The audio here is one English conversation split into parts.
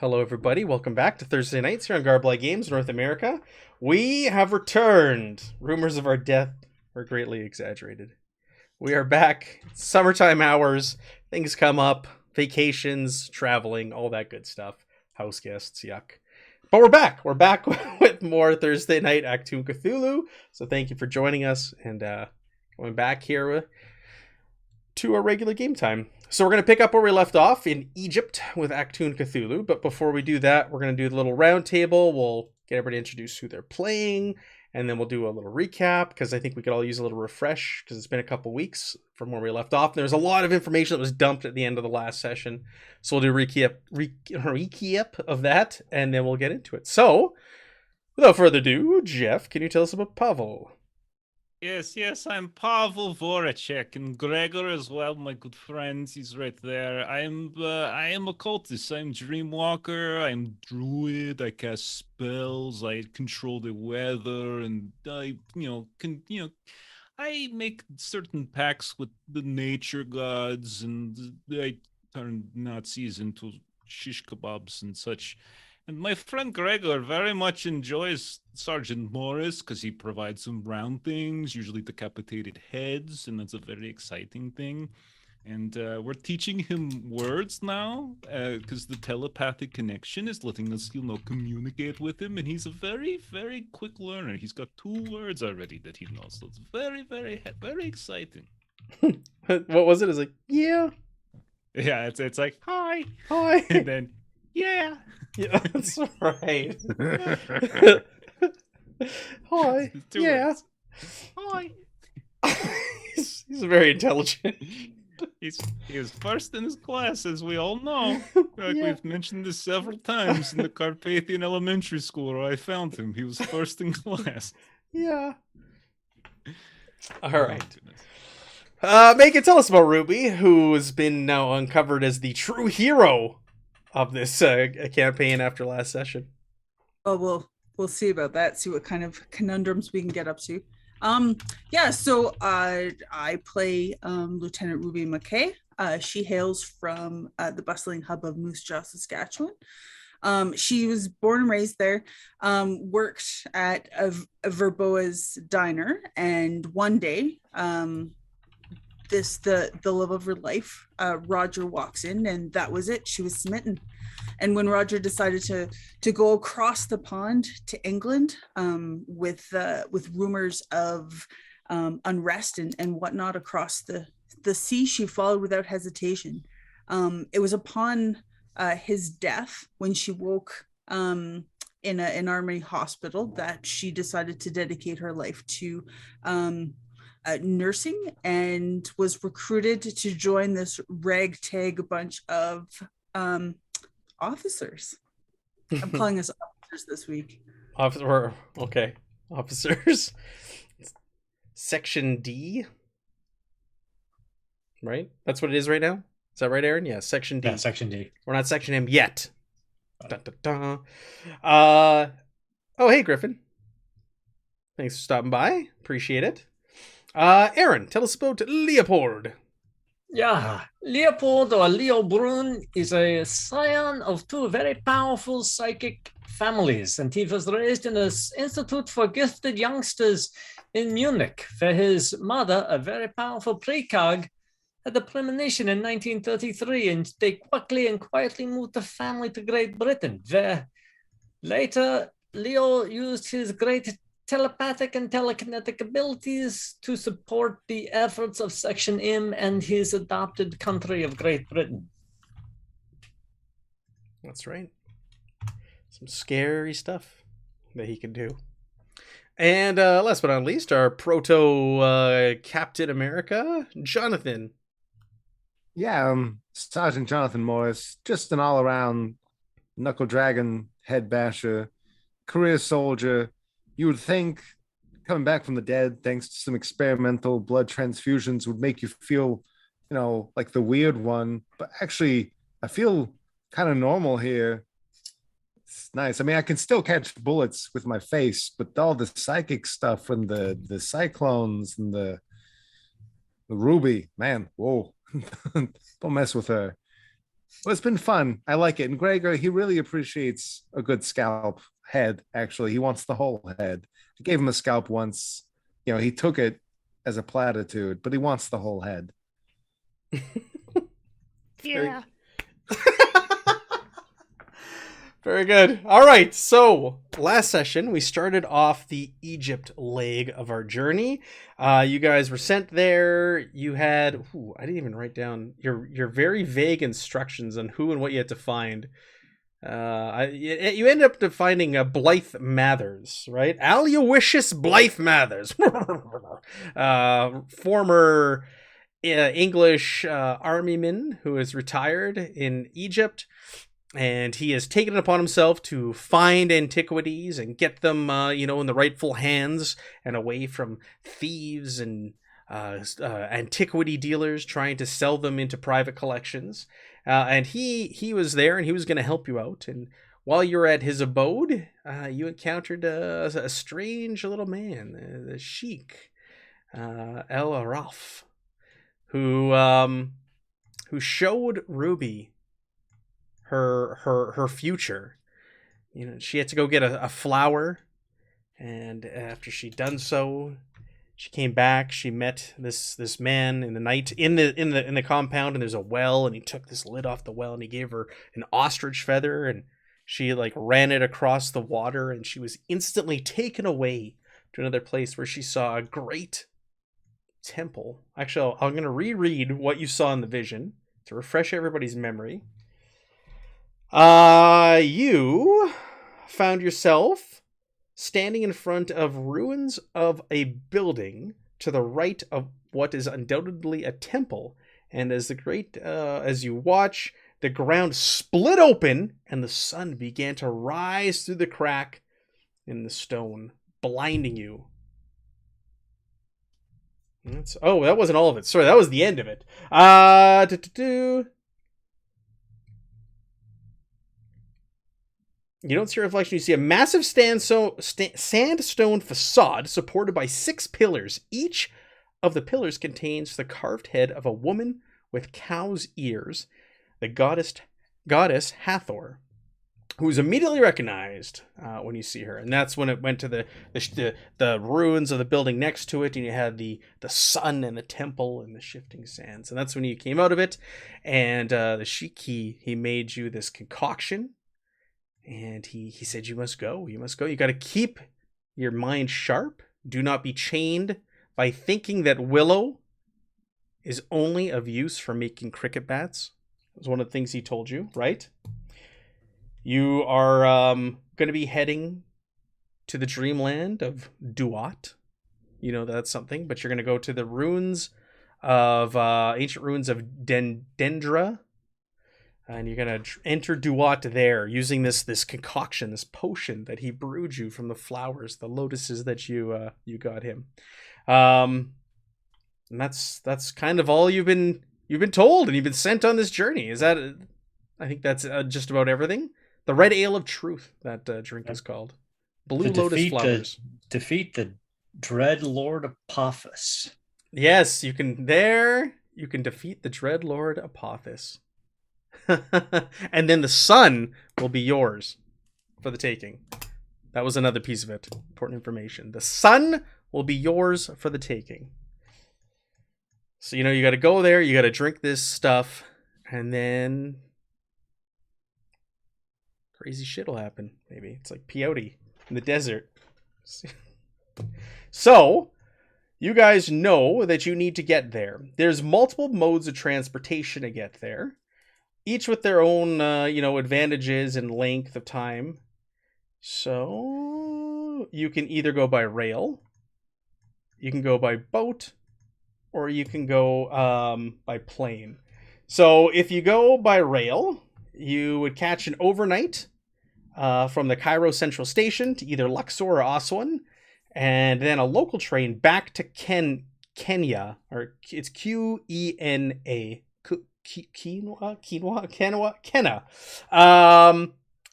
Hello, everybody. Welcome back to Thursday Nights here on Garblight Games, North America. We have returned. Rumors of our death are greatly exaggerated. We are back. Summertime hours. Things come up. Vacations, traveling, all that good stuff. House guests, yuck. But we're back. We're back with more Thursday Night Achtung, Cthulhu. So thank you for joining us and going back here to our regular game time. So we're going to pick up where we left off in Egypt with Achtung Cthulhu. But before we do that, we're going to do the little round table. We'll get everybody introduced who they're playing, and then we'll do a little recap because I think we could all use a little refresh because it's been a couple weeks from where we left off. There's a lot of information that was dumped at the end of the last session. So we'll do a recap of that, and then we'll get into it. So without further ado, Jeff, can you tell us about Pavel? Yes, I'm Pavel Voracek, and Gregor as well, my good friend. He's right there. I am a cultist. I'm Dreamwalker. I'm druid. I cast spells. I control the weather, and I make certain pacts with the nature gods, and I turn Nazis into shish kebabs and such. And my friend Gregor very much enjoys Sergeant Morris because he provides some round things, usually decapitated heads, and that's a very exciting thing. And we're teaching him words now because the telepathic connection is letting us, communicate with him. And he's a very, very quick learner. He's got 2 words already that he knows. So it's very, very, very exciting. What was it? It's like, yeah. Yeah, it's like, hi. Hi. And then, yeah. Yeah, that's right. Hi. Yeah. Words. Hi. he's very intelligent. He's first in his class, as we all know. We've mentioned this several times in the Carpathian Elementary School where I found him. He was first in class. Yeah. All right. Megan, tell us about Ruby, who has been now uncovered as the true hero of this campaign after last session. Oh, we'll see about that. See what kind of conundrums we can get up to. So I play Lieutenant Ruby McKay. She hails from the bustling hub of Moose Jaw, Saskatchewan. She was born and raised there, worked at a Verboa's diner, and one day, the love of her life, Roger walks in, and that was it. She was smitten. And when Roger decided to go across the pond to England, with rumors of unrest and whatnot across the sea, she followed without hesitation. It was upon his death, when she woke in an army hospital, that she decided to dedicate her life to nursing, and was recruited to join this ragtag bunch of officers. I'm calling us officers this week. Officers. Section D. Right? That's what it is right now? Is that right, Aaron? Yeah, Section D. Yeah, Section D. We're not Section M yet. Dun, dun, dun. Oh, hey, Griffin. Thanks for stopping by. Appreciate it. Aaron, tell us about Leopold. Yeah, Leopold, or Leo Brun, is a scion of 2 very powerful psychic families, and he was raised in an institute for gifted youngsters in Munich, where his mother, a very powerful precog, had a premonition in 1933, and they quickly and quietly moved the family to Great Britain, where later Leo used his great telepathic and telekinetic abilities to support the efforts of Section M and his adopted country of Great Britain. That's right. Some scary stuff that he can do. And last but not least, our proto Captain America, Jonathan. Yeah, Sergeant Jonathan Morris, just an all-around knuckle dragon, head basher, career soldier. You would think coming back from the dead, thanks to some experimental blood transfusions, would make you feel, like the weird one. But actually, I feel kind of normal here. It's nice. I mean, I can still catch bullets with my face, but all the psychic stuff and the cyclones and the Ruby, man, whoa. Don't mess with her. Well, it's been fun. I like it. And Gregor, he really appreciates a good scalp head, actually. He wants the whole head. I gave him a scalp once. He took it as a platitude, but he wants the whole head. Yeah. Very good. All right. So last session, we started off the Egypt leg of our journey. You guys were sent there. You had, I didn't even write down your very vague instructions on who and what you had to find. You ended up finding Blythe Mathers, right? Aloysius Blythe Mathers, former English armyman who is retired in Egypt. And he has taken it upon himself to find antiquities and get them, in the rightful hands and away from thieves and antiquity dealers trying to sell them into private collections. And he was there, and he was going to help you out. And while you were at his abode, you encountered a strange little man, the Sheik El Araf, who showed Ruby her future. She had to go get a flower, and after she'd done so, she came back. She met this man in the night in the compound, and there's a well, and he took this lid off the well, and he gave her an ostrich feather, and she ran it across the water, and she was instantly taken away to another place where she saw a great temple. Actually, I'm going to reread what you saw in the vision to refresh everybody's memory. You found yourself standing in front of ruins of a building to the right of what is undoubtedly a temple. And as you watch, the ground split open and the sun began to rise through the crack in the stone, blinding you. That wasn't all of it. Sorry, that was the end of it. You don't see a reflection. You see a massive sandstone facade supported by 6 pillars. Each of the pillars contains the carved head of a woman with cow's ears, the goddess Hathor, who is immediately recognized when you see her. And that's when it went to the ruins of the building next to it, and you had the sun and the temple and the shifting sands. And that's when you came out of it. And the Sheik, he made you this concoction. And he said, you must go. You got to keep your mind sharp. Do not be chained by thinking that willow is only of use for making cricket bats. That was one of the things he told you, right? You are going to be heading to the dreamland of Duat. That's something. But you're going to go to the ruins of ancient ruins of Dendra. And you're going to enter Duat there using this concoction, this potion that he brewed you from the flowers, the lotuses that you got him. And that's kind of all you've been told, and you've been sent on this journey. I think that's just about everything. The Red Ale of Truth, that drink is called. Blue lotus flowers. Defeat the dreadlord Apophis. Yes, you can defeat the dreadlord Apophis. And then the sun will be yours for the taking. That was another piece of it. Important information. The sun will be yours for the taking. So, you got to go there. You got to drink this stuff. And then crazy shit will happen. Maybe. It's like peyote in the desert. So, you guys know that you need to get there. There's multiple modes of transportation to get there, each with their own, advantages and length of time. So you can either go by rail, you can go by boat, or you can go by plane. So if you go by rail, you would catch an overnight from the Cairo Central Station to either Luxor or Aswan, and then a local train back to Kenya, or it's Quena.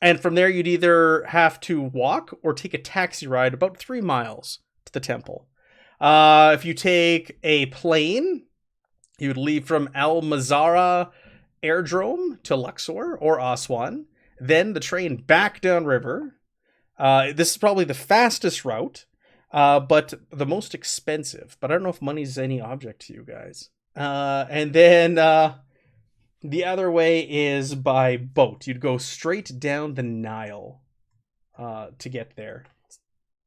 And from there, you'd either have to walk or take a taxi ride about 3 miles to the temple. If you take a plane, you would leave from Al Mazara airdrome to Luxor or Aswan, then the train back downriver. This is probably the fastest route, but the most expensive. But I don't know if money's any object to you guys. And then the other way is by boat. You'd go straight down the Nile to get there.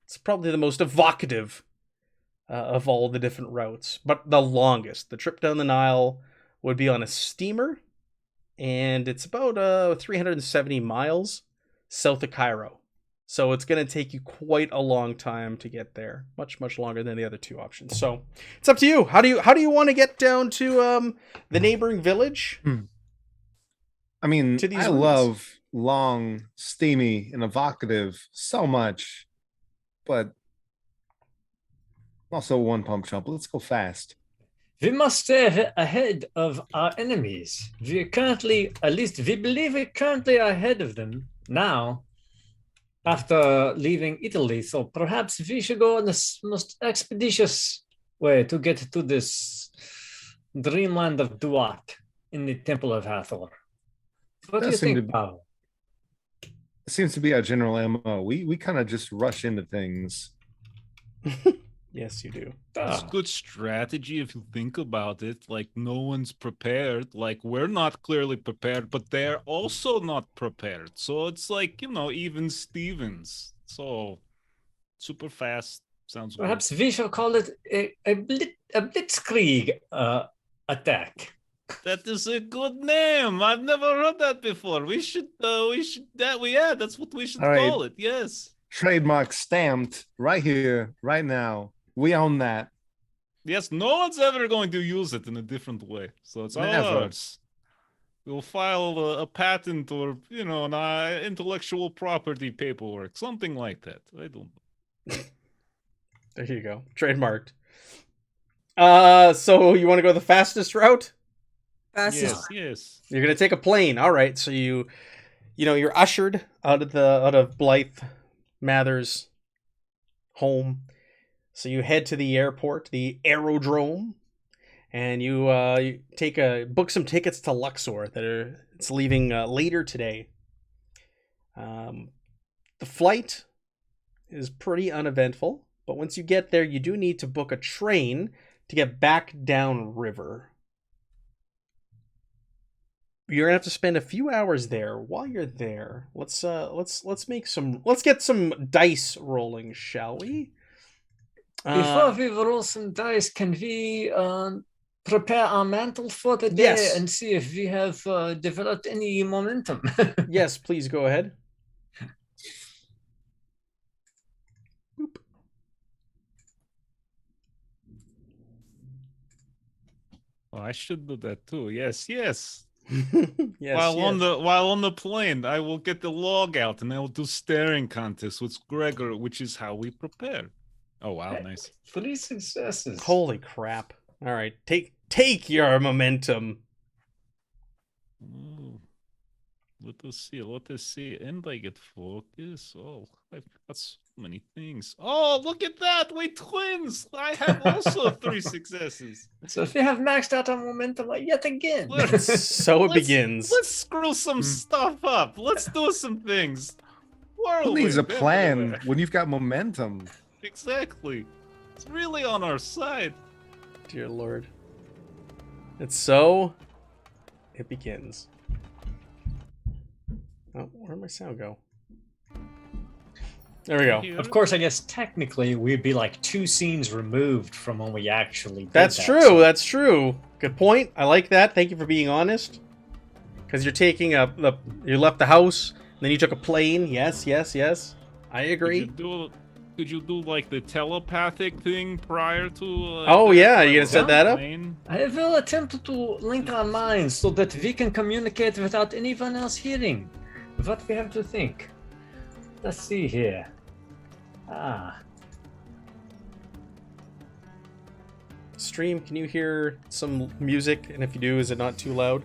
It's probably the most evocative of all the different routes, but the longest. The trip down the Nile would be on a steamer, and it's about 370 miles south of Cairo. So it's going to take you quite a long time to get there, much longer than the other two options. So it's up to you. How do you want to get down to the neighboring village? I mean, To these I routes. love long, steamy, and evocative so much, but also one pump chump. Let's go fast. We must stay ahead of our enemies. We are currently, at least we believe we're currently ahead of them now after leaving Italy. So perhaps we should go on the most expeditious way to get to this dreamland of Duat in the Temple of Hathor. What do you Does seem think, to- Pavel? It seems to be our general MO. We kind of just rush into things. Yes, you do. It's Ah, good strategy if you think about it. Like, no one's prepared. Like, we're not clearly prepared, but they're also not prepared. So it's like, even Stevens. So super fast. Sounds perhaps we shall call it a blitzkrieg attack. good. That is a good name. I've never heard that before. That's what we should All right. call it. Yes. Trademark stamped right here, right now. We own that. Yes, no one's ever going to use it in a different way. So it's all Never. ours. We'll file a patent or, an intellectual property paperwork, something like that. I don't know. There you go. Trademarked. So you want to go the fastest route? Fastest. Yes. You're gonna take a plane. All right. So you're ushered out of Blythe Mather's home. So you head to the airport, the aerodrome, and you book some tickets to Luxor it's leaving later today. The flight is pretty uneventful, but once you get there, you do need to book a train to get back down river. You're gonna have to spend a few hours there. While you're there, let's get some dice rolling, shall we? Before we roll some dice, can we prepare our mantle for the day Yes. and see if we have developed any momentum? Yes, please go ahead. Boop. Oh, I should do that too. Yes. Yes. while on yes. the plane, I will get the log out and I will do staring contests with Gregor, which is how we prepare. Oh wow, nice. 3 successes. Holy crap! All right, take your momentum. Ooh. Let us see. And I get focus. Oh, I've got so many things. Oh, look at that! We twins! I have also 3 successes. So if we have maxed out our momentum yet again. So it begins. Let's screw some stuff up. Let's do some things. Who needs a Whirlwind plan everywhere. when you've got momentum? Exactly. It's really on our side. Dear Lord. It's so. It begins. Oh, where'd my sound go? There we go. Here. Of course, I guess technically we'd be like 2 scenes removed from when we actually did That's that, true. so- That's true. Good point. I like that. Thank you for being honest. Because you're taking you left the house, then you took a plane. Yes. I agree. Could you do like the telepathic thing prior to? Oh, that? yeah, Like, you gonna set that up? plane? I will attempt to link our minds so that we can communicate without anyone else hearing what we have to think. Let's see here. Stream, can you hear some music? And if you do, is it not too loud?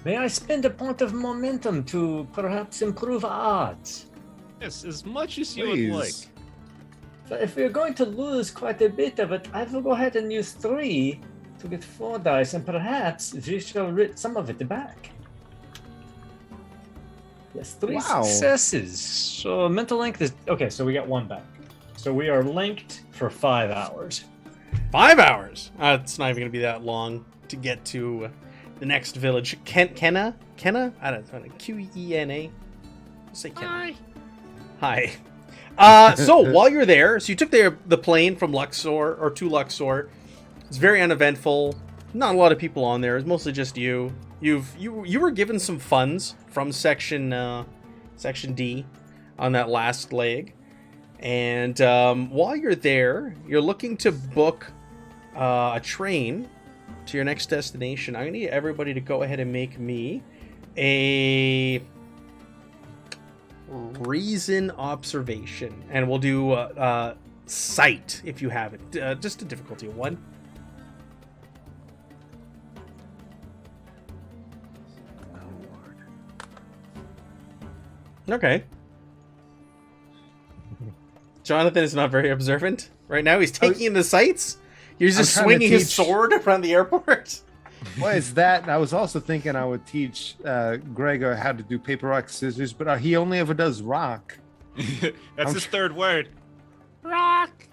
May I spend a point of momentum to perhaps improve our odds? Yes, as much as you Please. would like. So if we're going to lose quite a bit of it, I will go ahead and use 3 to get 4 dice, and perhaps we shall read some of it back. Yes, 3 Wow. successes. So mental length is okay. So we got 1 back. So we are linked for 5 hours. 5 hours. It's not even gonna be that long to get to the next village. Kenna? I don't know. Qena. Say Kenna. Hi. So while you're there, so you took the plane from Luxor or to Luxor. It's very uneventful. Not a lot of people on there. It's mostly just you. You were given some funds from section D on that last leg, and while you're there, you're looking to book a train to your next destination. I need everybody to go ahead and make me a reason observation, and we'll do sight if you have it. Just a difficulty of 1. Okay. Jonathan is not very observant right now. He's taking in the sights. He's just I'm trying to swinging his teach- sword around the airport. Well, it's that. And I was also thinking I would teach Gregor how to do paper, rock, scissors, but he only ever does rock. That's his third word. Rock.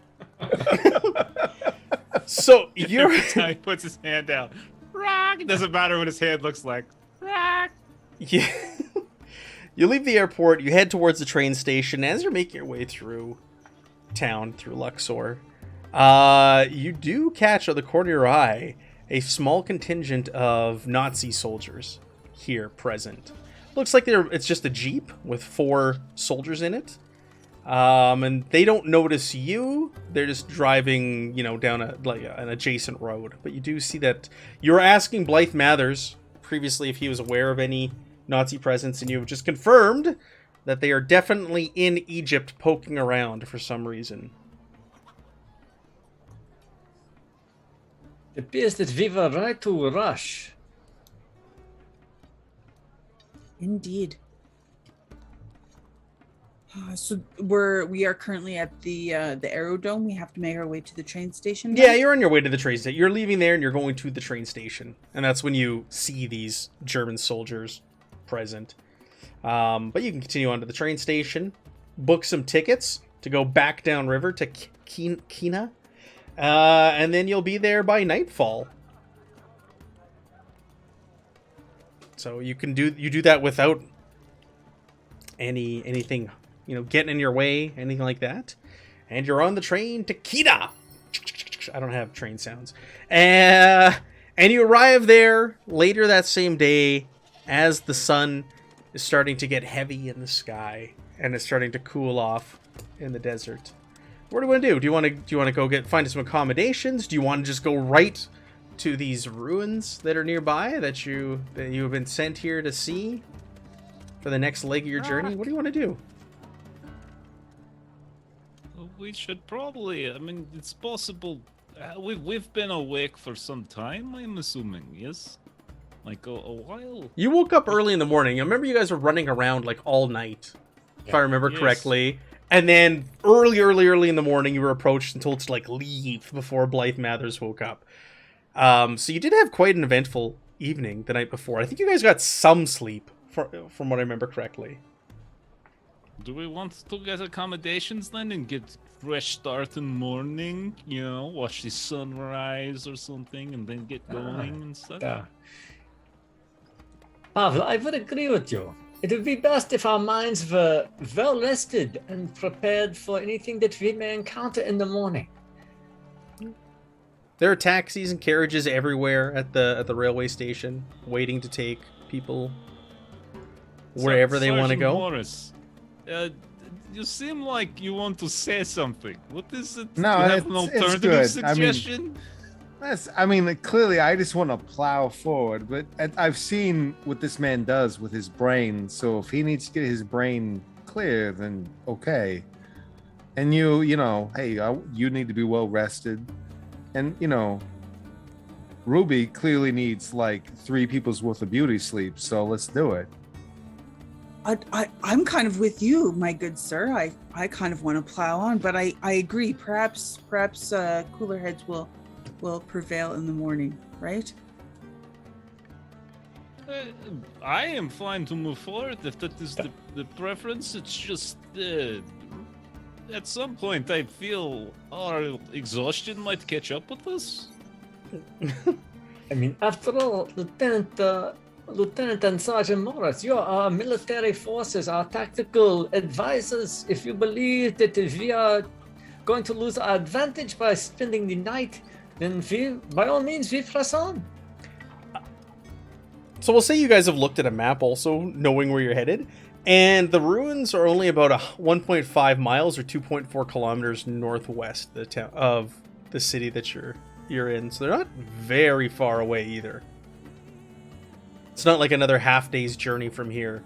So you're Every time he puts his hand out. Rock. It doesn't matter what his hand looks like. Rock. Yeah. You leave the airport, you head towards the train station. As you're making your way through town, through Luxor, you do catch, out the corner of your eye, a small contingent of Nazi soldiers here present. Looks like it's just a jeep with 4 soldiers in it. And they don't notice you. They're just driving, down an adjacent road. But you do see that you're asking Blythe Mathers previously if he was aware of any Nazi presence, and you've just confirmed that they are definitely in Egypt poking around for some reason. It appears that we were right to rush. Indeed. So we are currently at the aerodrome. We have to make our way to the train station now? Yeah, you're on your way to the train station. You're leaving there and you're going to the train station. And that's when you see these German soldiers present. But you can continue on to the train station, book some tickets to go back downriver to Kina, and then you'll be there by nightfall. So you do that without anything getting in your way, anything like that. And you're on the train to Kita. I don't have train sounds. And you arrive there later that same day as the sun is starting to get heavy in the sky and it's starting to cool off in the desert. What do you want to do? Do you want to go find some accommodations? Do you want to just go right to these ruins that are nearby that you have been sent here to see for the next leg of your journey? What do you want to do? We should probably. I mean, it's possible. We've been awake for some time. I'm assuming, yes, like a while. You woke up early in the morning. I remember you guys were running around like all night, if I remember correctly. And then early in the morning, you were approached and told to like leave before Blythe Mathers woke up. So you did have quite an eventful evening the night before. I think you guys got some sleep, from what I remember correctly. Do we want to get accommodations then and get fresh start in the morning? Watch the sunrise or something, and then get going and stuff. Pavel, I would agree with you. It would be best if our minds were well rested and prepared for anything that we may encounter in the morning. There are taxis and carriages everywhere at the railway station, waiting to take people wherever they want to go. Morris, you seem like you want to say something. What is it? No, you have an it's alternative good. suggestion? Clearly I just want to plow forward, but I've seen what this man does with his brain, so if he needs to get his brain clear, then okay. And you need to be well rested. And, Ruby clearly needs like 3 people's worth of beauty sleep, so let's do it. I'm kind of with you, my good sir. I kind of want to plow on, but I agree. Perhaps cooler heads will prevail in the morning. right? I am fine to move forward if that is the preference. It's just at some point I feel our exhaustion might catch up with us. I mean, after all, Lieutenant and Sergeant Morris, you're our military forces, our tactical advisors. If you believe that if we are going to lose our advantage by spending the night, then by all means, we press on. So we'll say you guys have looked at a map also, knowing where you're headed, and the ruins are only about 1.5 miles or 2.4 kilometers northwest of the city that you're in. So they're not very far away either. It's not like another half day's journey from here.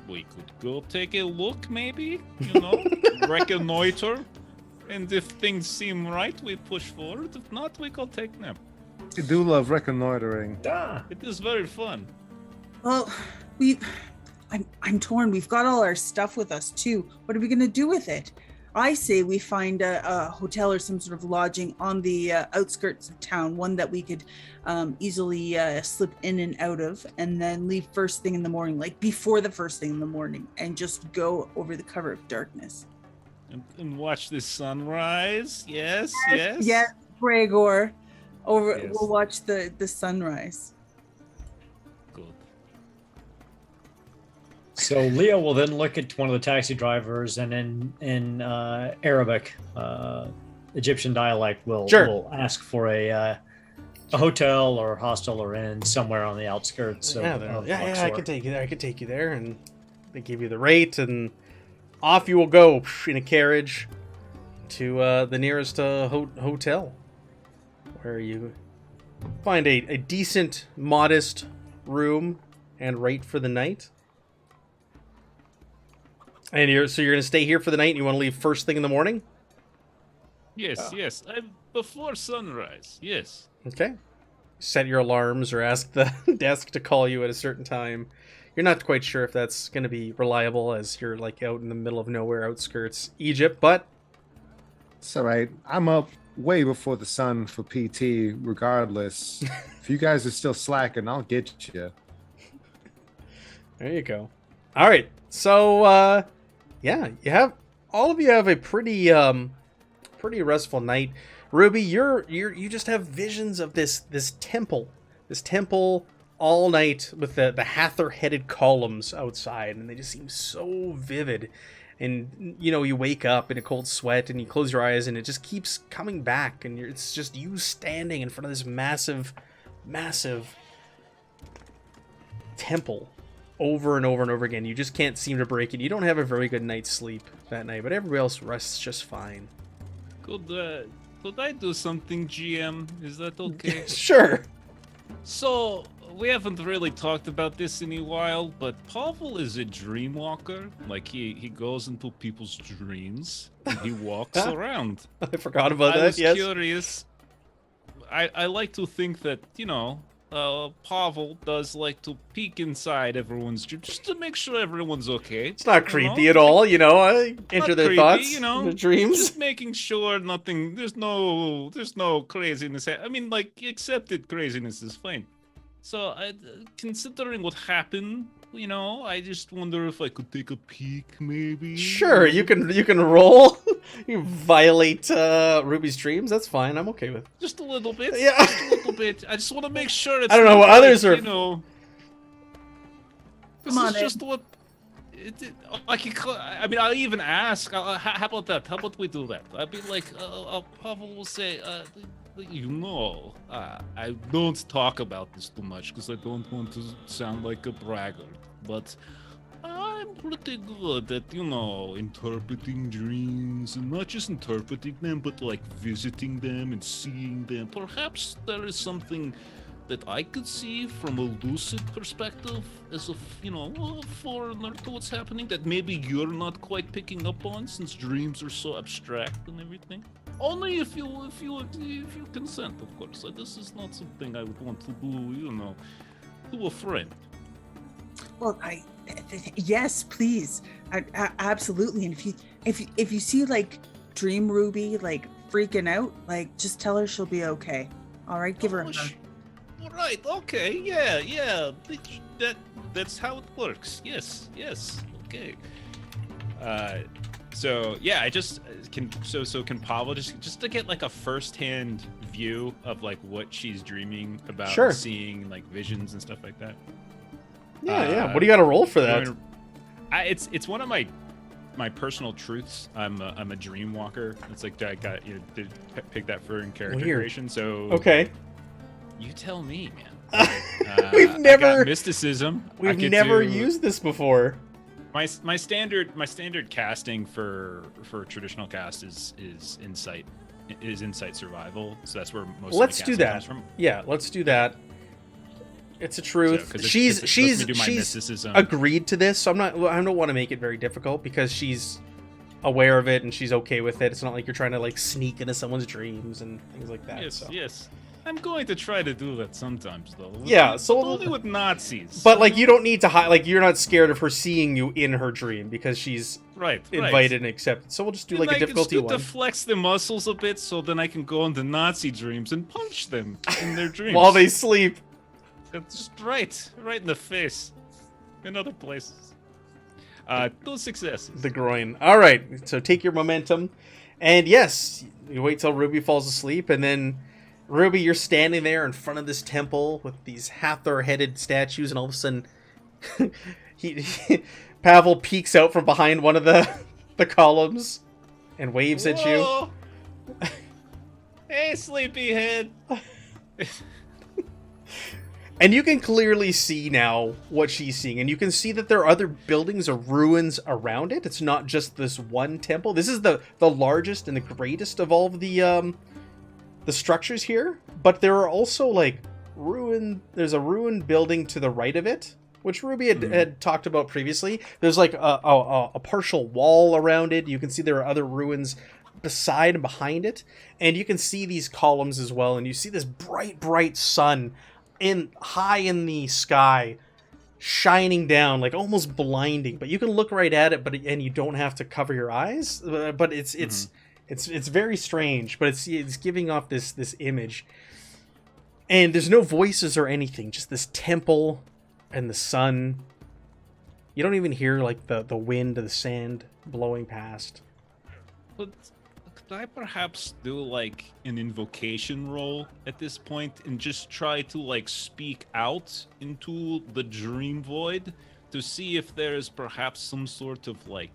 We could go take a look, maybe, you know, reconnoiter, and if things seem right, we push forward. If not, we go take nap. I do love reconnoitering. It is very fun. Well, I'm torn. We've got all our stuff with us too. What are we gonna do with it? I say we find a hotel or some sort of lodging on the outskirts of town, one that we could easily slip in and out of, and then leave first thing in the morning, like before the first thing in the morning, and just go over the cover of darkness. And watch the sunrise. Yes. Yeah, Gregor. Yes. We'll watch the sunrise. Good. So Leo will then look at one of the taxi drivers, and in Arabic, Egyptian dialect, will ask for a hotel or hostel or inn somewhere on the outskirts of Yeah, Luxor. I can take you there. I can take you there, and they give you the rate, and off you will go in a carriage to the nearest hotel, where you find a decent, modest room and rate for the night. And you're going to stay here for the night, and you want to leave first thing in the morning? Yes. Before sunrise. Yes. Okay. Set your alarms or ask the desk to call you at a certain time. You're not quite sure if that's going to be reliable, as you're like out in the middle of nowhere, outskirts Egypt, but It's all right. I'm up way before the sun for PT, regardless. If you guys are still slacking, I'll get you. there you go. All right. So, yeah, all of you have a pretty restful night. Ruby, you just have visions of this temple all night with the Hathor-headed columns outside, and they just seem so vivid. And you wake up in a cold sweat, and you close your eyes, and it just keeps coming back, and it's just you standing in front of this massive temple over and over and over again. You just can't seem to break it. You don't have a very good night's sleep that night, but everybody else rests just fine. Could I do something, GM? Is that okay? Sure. So, we haven't really talked about this in a while, but Pavel is a dream walker. Like, he goes into people's dreams, and he walks around. I forgot about that, I was yes. curious. I like to think that, Pavel does like to peek inside everyone's dream, just to make sure everyone's okay. It's not creepy at all, I enter their creepy, thoughts, their dreams. Just making sure there's no craziness. I mean, like, accepted craziness is fine. So, considering what happened, I just wonder if I could take a peek, maybe. Sure, you can roll. You violate Ruby's dreams. That's fine. I'm okay with. Just a little bit. Yeah. Just a little bit. I just want to make sure it's. I don't know what others are. This Come on, is just what. I'll even ask. How about that? How about we do that? I'd be like, Pavel will say, I don't talk about this too much because I don't want to sound like a braggart, but I'm pretty good at, interpreting dreams, and not just interpreting them, but like visiting them and seeing them. Perhaps there is something that I could see from a lucid perspective as a foreigner to what's happening that maybe you're not quite picking up on, since dreams are so abstract and everything. Only if you consent, of course. This is not something I would want to do, to a friend. Well, yes, please, absolutely. And if you see like Dream Ruby like freaking out, like just tell her she'll be okay. All right, give her a hug. Right. Okay. Yeah. That's how it works. Yes. Okay. So yeah, I just can. Can Pavel just to get like a first-hand view of like what she's dreaming about, Sure. seeing like visions and stuff like that. Yeah. What do you got to roll for that? It's one of my personal truths. I'm a dream walker. It's like I got to pick that for in character Weird. creation. So Okay. you tell me, man. We've I never got mysticism. I We've could never do- used this before. my standard casting for traditional cast is insight survival. So that's where most Let's of do my casting that. comes from. Yeah, let's do that. It's a truth. So, 'cause she's it lets me do my she's mysticism. agreed to this, so I don't want to make it very difficult because she's aware of it and she's okay with it. It's not like you're trying to like sneak into someone's dreams and things like that. Yes, so. yes. I'm going to try to do that sometimes, though. Yeah, so But only with Nazis. But like you don't need to hide. Like you're not scared of her seeing you in her dream because she's right, invited and accepted. So we'll just do And like a difficulty it's good one. to flex the muscles a bit, so then I can go into Nazi dreams and punch them in their dreams While they sleep. That's just right in the face, in other places. 2 successes. The groin. All right. So take your momentum, and yes, you wait till Ruby falls asleep, and then Ruby, you're standing there in front of this temple with these Hathor-headed statues, and all of a sudden, Pavel peeks out from behind one of the columns and waves at you. Whoa. Hey, sleepyhead. And you can clearly see now what she's seeing, and you can see that there are other buildings or ruins around it. It's not just this one temple. This is the largest and the greatest of all of the structures here, but there are also like there's a ruined building to the right of it, which Ruby had talked about previously. There's like a partial wall around it. You can see there are other ruins beside and behind it, and you can see these columns as well, and you see this bright sun high in the sky, shining down, like almost blinding, but you can look right at it, and you don't have to cover your eyes. But it's very strange, but it's giving off this image, and there's no voices or anything, just this temple and the sun. You don't even hear like the wind or the sand blowing past. But could I perhaps do like an invocation roll at this point and just try to like speak out into the dream void to see if there is perhaps some sort of like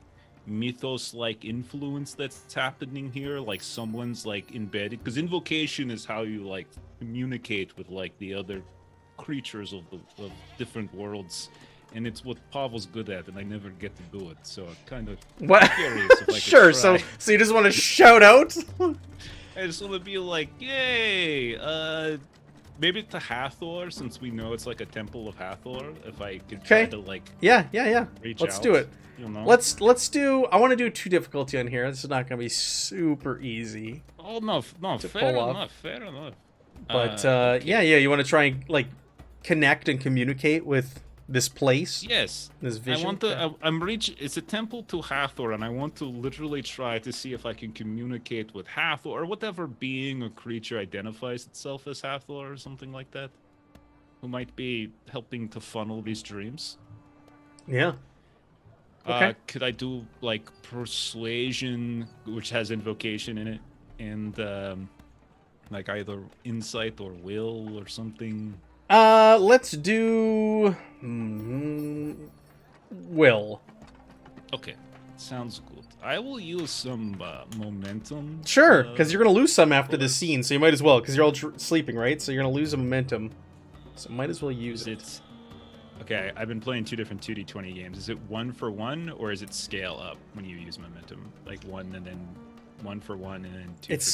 mythos-like influence that's happening here, like someone's like embedded, because invocation is how you like communicate with like the other creatures of different worlds, and it's what Pavel's good at, and I never get to do it, so I'm kind of curious if I could Sure. try. So you just want to shout out? I just want to be like, yay! Maybe to Hathor, since we know it's like a temple of Hathor. If I could try Okay. to like Yeah. reach Let's out, do it. You know? Let's do. I want to do 2 difficulty on here. This is not going to be super easy. Oh no, to fair pull off. enough, fair enough. But Okay. yeah, you want to try and like connect and communicate with this place, Yes. this vision. I want to. I'm reach. It's a temple to Hathor, and I want to literally try to see if I can communicate with Hathor or whatever being or creature identifies itself as Hathor or something like that, who might be helping to funnel these dreams. Yeah. Okay. Could I do like persuasion, which has invocation in it, and like either insight or will or something? Let's do will. Okay, sounds good. I will use some momentum. Sure, because you're gonna lose some after this scene, so you might as well, because you're all sleeping, right? So you're gonna lose some momentum, so might as well use Is it. it? Okay, I've been playing 2 different 2d20 games. Is it 1 for 1, or is it scale up when you use momentum? Like 1 and then 1 for 1 and then 2 It for 2?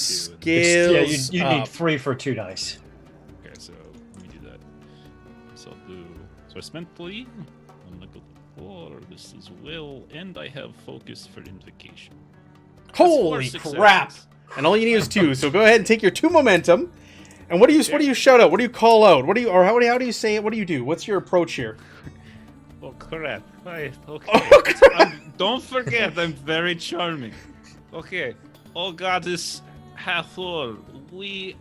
scales you need up. 3 for 2 dice. Okay, so let me do that. So I'll do. So I spent 3. I'm gonna go to 4. This is will, and I have focus for invocation. That's 4 Holy successes. crap! And all you need is 2. So go ahead and take your 2 momentum. And what do you shout out? What do you call out? What do you how do you say it? What do you do? What's your approach here? Oh crap! Right, okay. Oh, crap. Don't forget, I'm very charming. Okay. Oh goddess, Hathor, we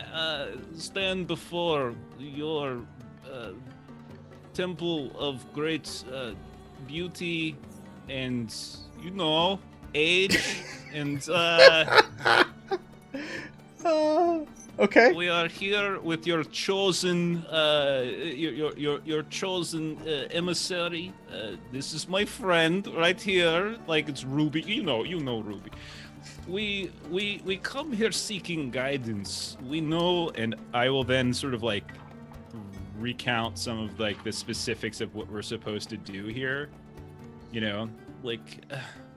stand before your temple of great beauty and, age. And Okay. we are here with your chosen, your chosen emissary. This is my friend right here. Like, it's Ruby. You know Ruby. We come here seeking guidance. We know, and I will then sort of like recount some of like the specifics of what we're supposed to do here.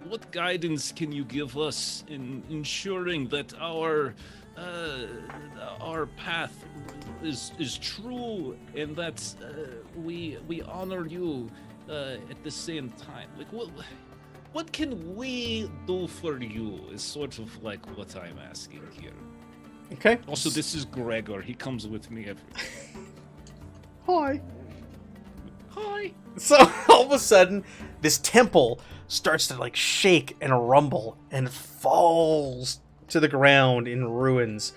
What guidance can you give us in ensuring that our path is true and that we honor you at the same time? Like, what can we do for you is sort of like what I'm asking here. Okay. Also, this is Gregor. He comes with me everywhere. Hi. Hi. So all of a sudden, this temple starts to like shake and rumble and falls to the ground in ruins.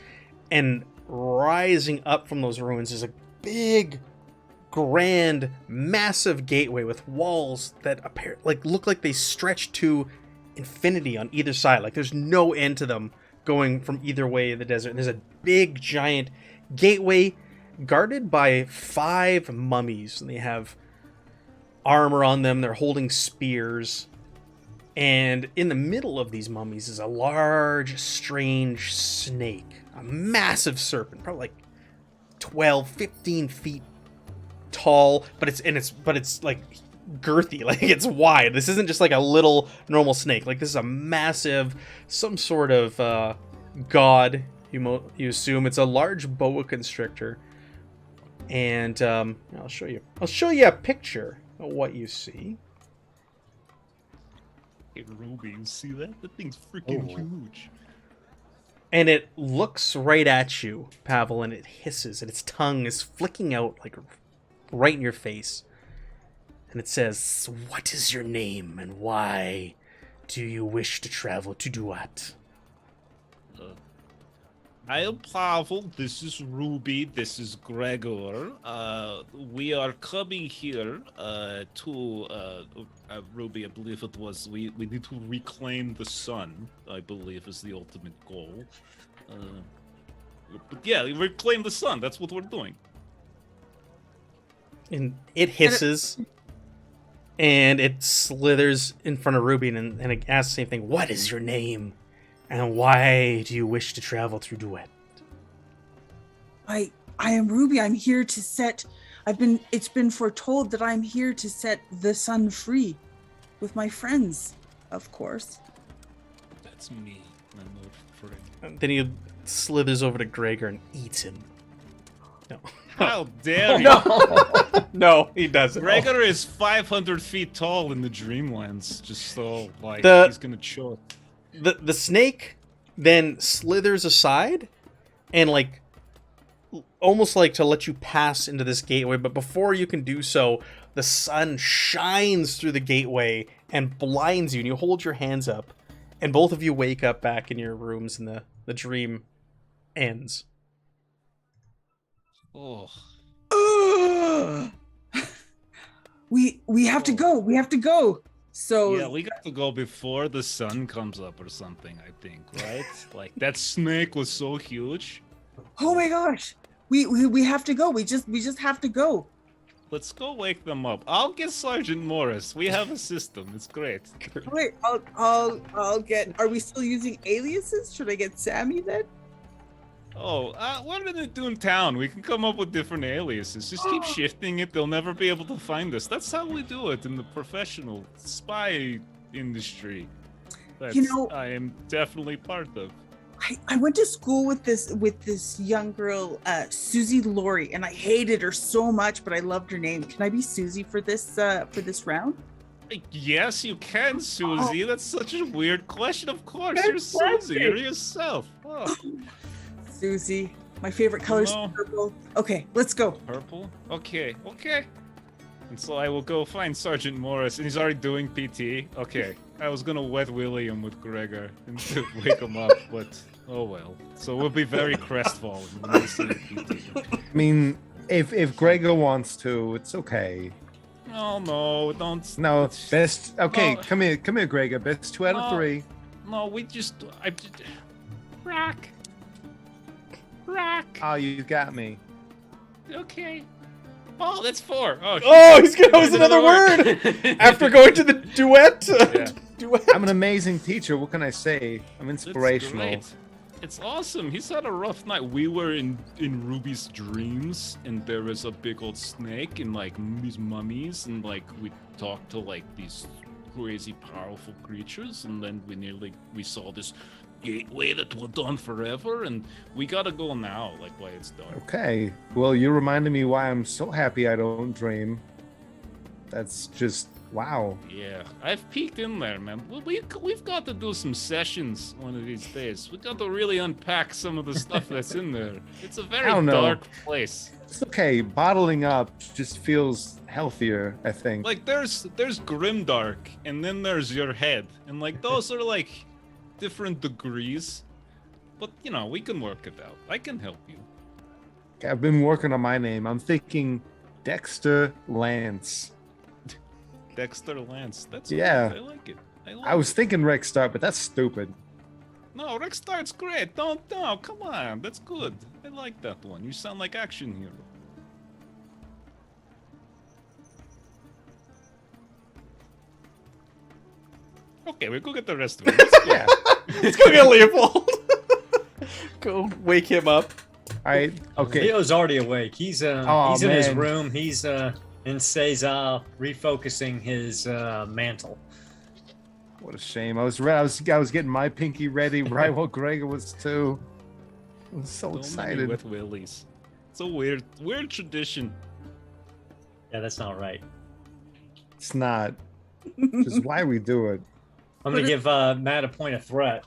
And rising up from those ruins is a big, grand, massive gateway with walls that look like they stretch to infinity on either side. Like there's no end to them going from either way of the desert. And there's a big, giant gateway guarded by 5 mummies, and they have armor on them. They're holding spears. And in the middle of these mummies is a large, strange snake, a massive serpent, probably like 12, 15 feet tall, but it's like girthy, like it's wide. This isn't just like a little normal snake. Like this is a massive, some sort of god. You assume it's a large boa constrictor. And I'll show you a picture of what you see. Hey, Ruby, you see that? That thing's freaking huge. And it looks right at you, Pavel, and it hisses, and its tongue is flicking out like right in your face. And it says, "What is your name, and why do you wish to travel to Duat?" I am Pavel, this is Ruby, this is Gregor. We are coming here to, Ruby, I believe it was, we need to reclaim the sun, I believe is the ultimate goal. But yeah, reclaim the sun, that's what we're doing. And it hisses, and it slithers in front of Ruby, and it asks the same thing. "What is your name? And why do you wish to travel through Duet?" I am Ruby. I'm here to set. It's been foretold that I'm here to set the sun free, with my friends, of course. That's me, my old friend. And then he slithers over to Gregor and eats him. No. How dare you? No. No, he doesn't. Gregor is 500 feet tall in the dreamlands, just so, like, The- he's gonna choke. The snake then slithers aside and like almost like to let you pass into this gateway, but before you can do so, the sun shines through the gateway and blinds you, and you hold your hands up, and both of you wake up back in your rooms, and the dream ends. Oh. We have to go. We have to go. So Yeah, we got to go before the sun comes up or something, I think, right? Like, that snake was so huge. oh my gosh, we have to go. We just have to go. Let's go wake them up. I'll get Sergeant Morris. We have a system. It's great. Wait, I'll get. Are we still using aliases? Should I get Sammy then? Oh, we're in a Dune town. We can come up with different aliases. Just keep shifting it. They'll never be able to find us. That's how we do it in the professional spy industry. That's, I am definitely part of. I went to school with this young girl, Susie Laurie, and I hated her so much, but I loved her name. Can I be Susie for this round? Yes, you can, Susie. That's such a weird question. Of course, you're Susie. You're yourself. Oh. Susie, my favorite color is purple. Okay, let's go. Purple? Okay. And so I will go find Sergeant Morris, and he's already doing PT. Okay, I was gonna wet Willie him with Gregor and to wake him up, but oh well. So we'll be very crestfallen when we see the PT. I mean, if Gregor wants to, it's okay. No, don't. No, best. Okay, No. come here, Gregor. Best 2 out of No. 3. No, Rock. Oh, you got me. Okay. Oh, that's 4. Oh, Oh, he's gonna use another word after going to the duet. Yeah. Duet. I'm an amazing teacher. What can I say? I'm That's inspirational. great. It's awesome. He's had a rough night. We were in Ruby's dreams, and there was a big old snake and like these mummies, and like we talked to like these crazy powerful creatures, and then we saw this gateway that went on forever, and we gotta go now, like while it's dark. Okay. Well, you reminded me why I'm so happy I don't dream. That's just wow. Yeah, I've peeked in there, man. We've got to do some sessions one of these days. We got to really unpack some of the stuff that's in there. It's a very I don't know. dark place. It's okay. Bottling up just feels healthier, I think. Like there's grimdark, and then there's your head, and like those are like different degrees. But you know, we can work it out. I can help you. I've been working on my name. I'm thinking Dexter Lance. Dexter Lance. That's Yeah. good. I like it. I was thinking Rex Star, but that's stupid. No, Rex Star's great. Don't no, come on. That's good. I like that one. You sound like action hero. Okay, we'll go get the rest of it. Let's go. Yeah. Let's go get Leopold. Go wake him up. All right. Okay. Leo's already awake. He's Aw, he's in his man. room. He's in Cesar refocusing his mantle. What a shame. I was getting my pinky ready right while Gregor was too. I'm so Many excited. with Willies. It's a weird tradition. Yeah, that's not right. It's not. Just why we do it. I'm gonna give Matt a point of threat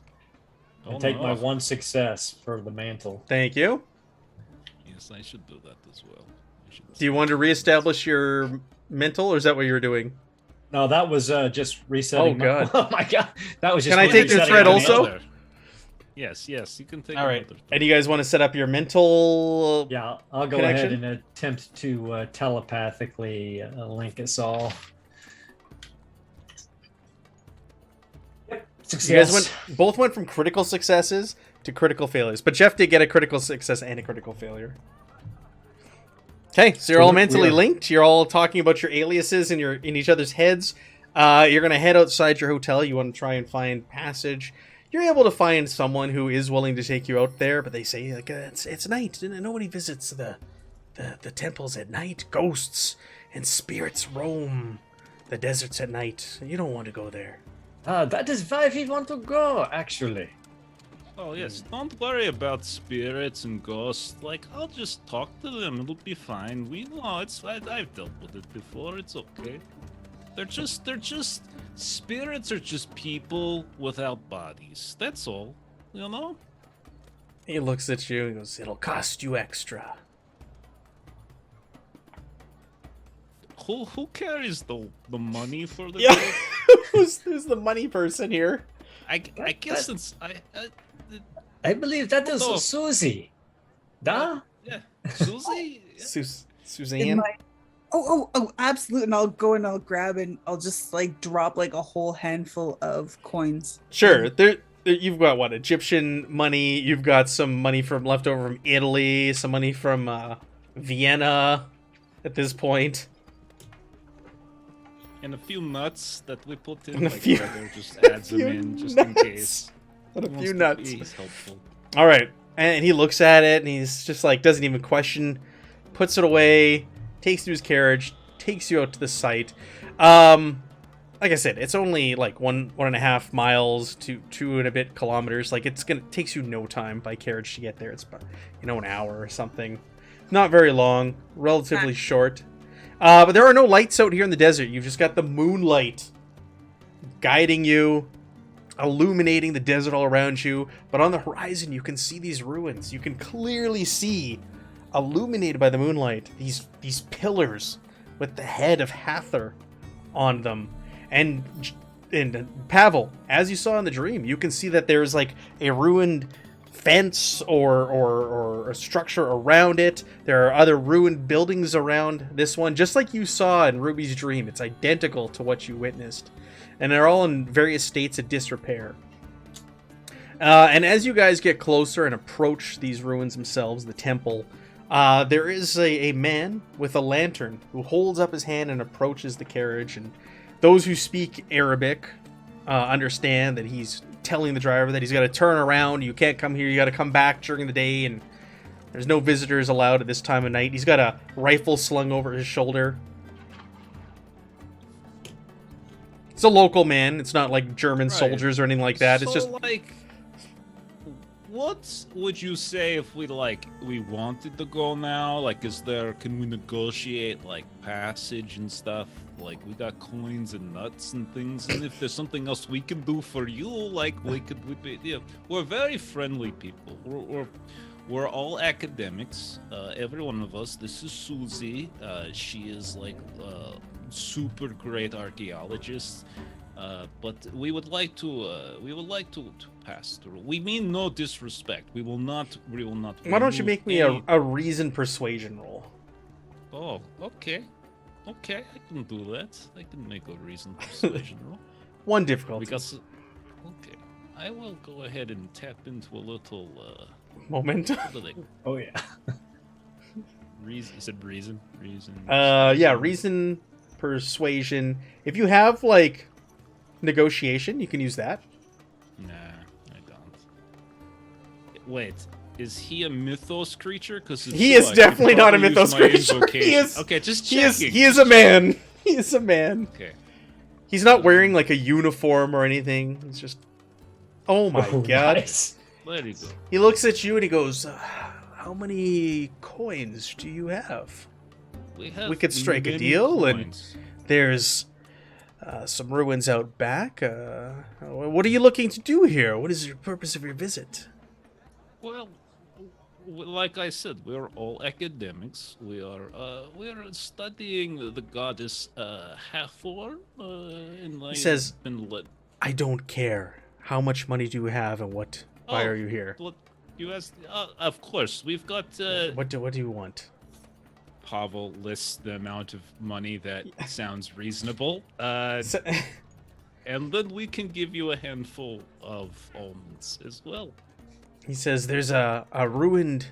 and Oh, take no. my 1 success for the mantle. Thank you. Yes, I should do that as well. Do you want to reestablish your mental, or is that what you were doing? No, that was just resetting. Oh, God. Oh my god, that was just. Can I take your resetting threat my also? mantle. Yes, you can take. All right. another. And you guys want to set up your mental? Yeah, I'll go Connection? ahead and attempt to telepathically link us all. Yep, You guys success. both went from critical successes to critical failures, but Jeff did get a critical success and a critical failure. Okay, so you're all mentally linked. You're all talking about your aliases in each other's heads. You're gonna head outside your hotel. You want to try and find passage. You're able to find someone who is willing to take you out there, but they say like it's night. Nobody visits the temples at night. Ghosts and spirits roam the deserts at night. You don't want to go there. That is why we want to go, actually. Oh yes, don't worry about spirits and ghosts. Like I'll just talk to them. It'll be fine. We know I've dealt with it before. It's okay. They're just spirits are just people without bodies. That's all. You know? He looks at you and goes, "It'll cost you extra." Who carries the money for the Yeah, trip? who's the money person here? I guess it's I believe that is Oh. Susie. Da? yeah. Susie? Yeah. In Suzanne. my oh, absolutely. And I'll go and I'll grab and I'll just like drop like a whole handful of coins. Sure. You've got what? Egyptian money. You've got some money from left over from Italy. Some money from Vienna. At this point, And a few nuts that we put in. And a like few- Gregor just adds them few in just in nuts. case. and a He few wants to nuts. be- He's helpful. All right, and he looks at it and he's just like doesn't even question, puts it away, takes you to his carriage, takes you out to the site. Like I said, it's only like 1.5 miles to 2 and a bit kilometers. Like takes you no time by carriage to get there. It's about an hour or something. Not very long, relatively short. But there are no lights out here in the desert. You've just got the moonlight guiding you, illuminating the desert all around you. But on the horizon, you can see these ruins. You can clearly see, illuminated by the moonlight, these pillars with the head of Hathor on them. And Pavel, as you saw in the dream, you can see that there's like a ruined fence or a structure around it. There are other ruined buildings around this one, just like you saw in Ruby's dream. It's identical to what you witnessed, and they're all in various states of disrepair. And as you guys get closer and approach these ruins themselves, the temple, there is a man with a lantern who holds up his hand and approaches the carriage. And those who speak Arabic understand that he's telling the driver that he's got to turn around. You can't come here. You got to come back during the day, and there's no visitors allowed at this time of night. He's got a rifle slung over his shoulder. It's a local man. It's not like German soldiers or anything like that. It's just like, what would you say if we wanted to go now? Like, can we negotiate like passage and stuff? Like, we got coins and nuts and things, and if there's something else we can do for you, like we're very friendly people. We're all academics. Every one of us. This is Susie. She is like super great archaeologist. But we would like to pass through. We mean no disrespect. We will not. Why don't you make me a reason persuasion roll? Oh, okay. Okay, I can do that. I can make a reason persuasion roll. One difficulty. Okay, I will go ahead and tap into a little momentum. Oh yeah. Reason. Is it reason? Reason. Yeah, reason persuasion. If you have like negotiation, you can use that. Nah, I don't. Wait, is he a mythos creature? Because he is definitely not a mythos creature. He is. Okay, just checking. He is a man. He is a man. Okay. He's not wearing like a uniform or anything. He's just. Oh my god. Nice. There you go. He looks at you and he goes, "How many coins do you have? We could strike a deal, coins. And there's some ruins out back. What are you looking to do here? What is your purpose of your visit?" Well, like I said, we're all academics. We are studying the goddess Hathor. He says, "I don't care. How much money do you have, and why are you here?" Well, you asked. Of course, we've got. What do you want? Pavel lists the amount of money that sounds reasonable. And then we can give you a handful of almonds as well. He says there's a ruined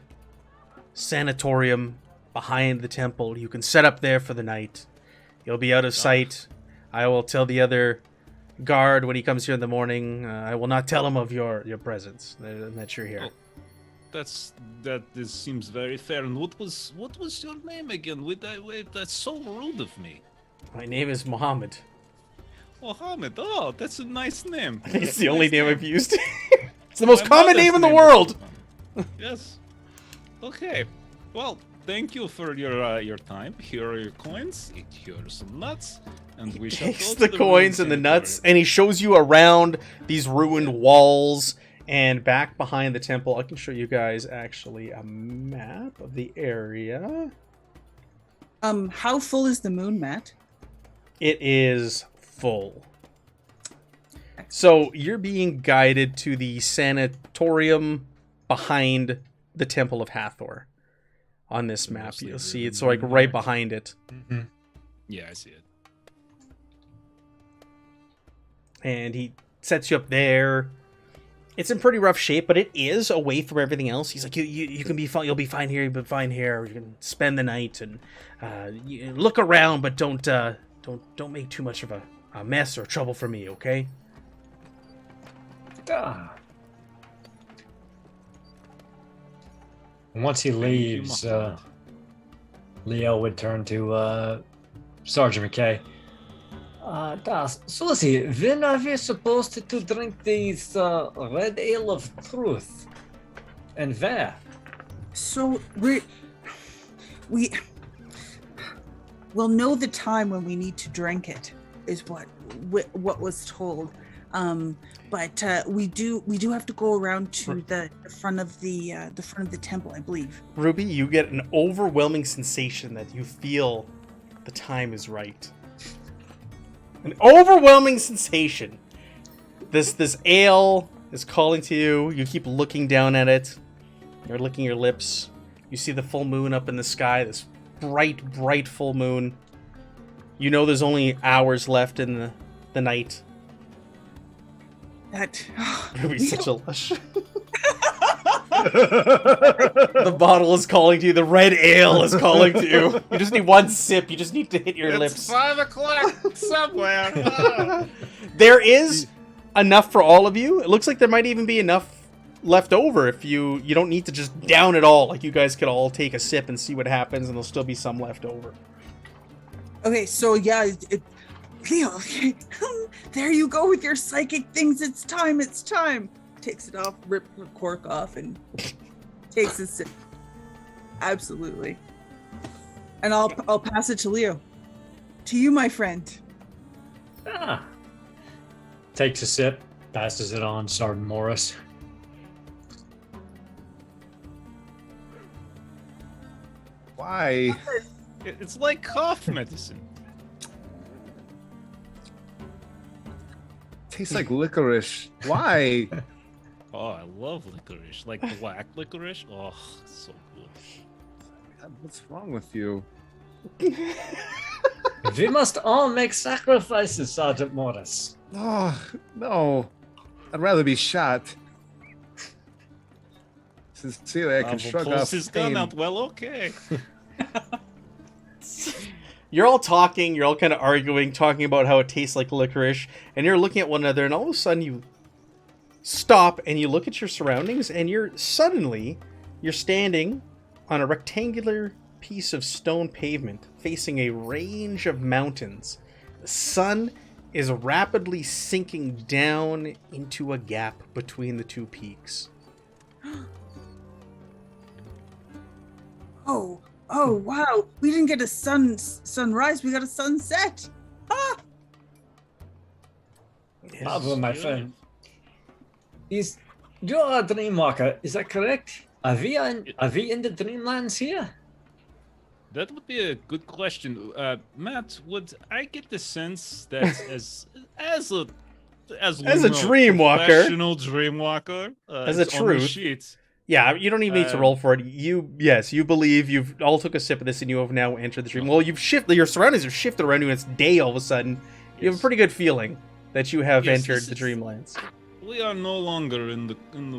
sanatorium behind the temple. You can set up there for the night. You'll be out of sight. I will tell the other guard when he comes here in the morning. I will not tell him of your presence, that you're here. This seems very fair. And what was your name again? That's so rude of me. My name is Mohammed. Mohammed. Oh, that's a nice name. I think it's the only name I've used. It's the most common name in the world. Yes. Okay. Well, thank you for your time. Here are your coins. Here are some nuts. And we shall takes go the coins and the nuts, and he shows you around these ruined walls and back behind the temple. I can show you guys actually a map of the area. How full is the moon, Matt? It is full. So you're being guided to the sanatorium behind the Temple of Hathor. On this map, you'll see it's like right behind it. Mm-hmm. Yeah, I see it. And he sets you up there. It's in pretty rough shape, but it is away from everything else. He's like, you can be fine. You'll be fine here. You'll be fine here. You can spend the night and you look around, but don't make too much of a mess or trouble for me, okay? Once he leaves, Leo would turn to Sergeant McKay. Susie, when are we supposed to drink these red ale of truth? And where? So we'll know the time when we need to drink it, is what was told. But we do have to go around to the front of the temple, I believe. Ruby, you get an overwhelming sensation that you feel the time is right. An overwhelming sensation. This ale is calling to you. You keep looking down at it. You're licking your lips. You see the full moon up in the sky. This bright, bright full moon. You know there's only hours left in the night. That It would be such a lush. The bottle is calling to you. The red ale is calling to you. You just need one sip. You just need to hit your It's lips. 5 o'clock somewhere. There is enough for all of you. It looks like there might even be enough left over if you don't need to just down it all. Like you guys could all take a sip and see what happens, and there'll still be some left over. okay, so yeah, Leo, there you go with your psychic things. It's time. It's time. Takes it off, rips the cork off, and takes a sip. Absolutely. And I'll pass it to Leo. To you, my friend. Ah. Takes a sip, passes it on, Sergeant Morris. Why? It's like cough medicine. Tastes like licorice. Why? Oh, I love licorice. Like black licorice. Oh, so good. God, what's wrong with you? We must all make sacrifices, Sergeant Morris. Oh, no. I'd rather be shot. Sincerely, I can shrug off his gun pain. out. Well, okay. You're all talking, you're all kind of arguing, talking about how it tastes like licorice, and you're looking at one another, and all of a sudden you stop and you look at your surroundings, and you're standing on a rectangular piece of stone pavement facing a range of mountains. The sun is rapidly sinking down into a gap between the two peaks. Oh, wow. We didn't get a sunrise. We got a sunset. Ah! Bravo, my friend. You're a dreamwalker, is that correct? Are we in the dreamlands here? That would be a good question. Matt, would I get the sense that as a dreamwalker, professional dreamwalker, as a it's on the truth, sheet. yeah, you don't even need to roll for it. You believe you've all took a sip of this and you have now entered the dream. Well, you've shifted, your surroundings have shifted around you and it's day all of a sudden. You have a pretty good feeling that you have entered the dreamlands. We are no longer in the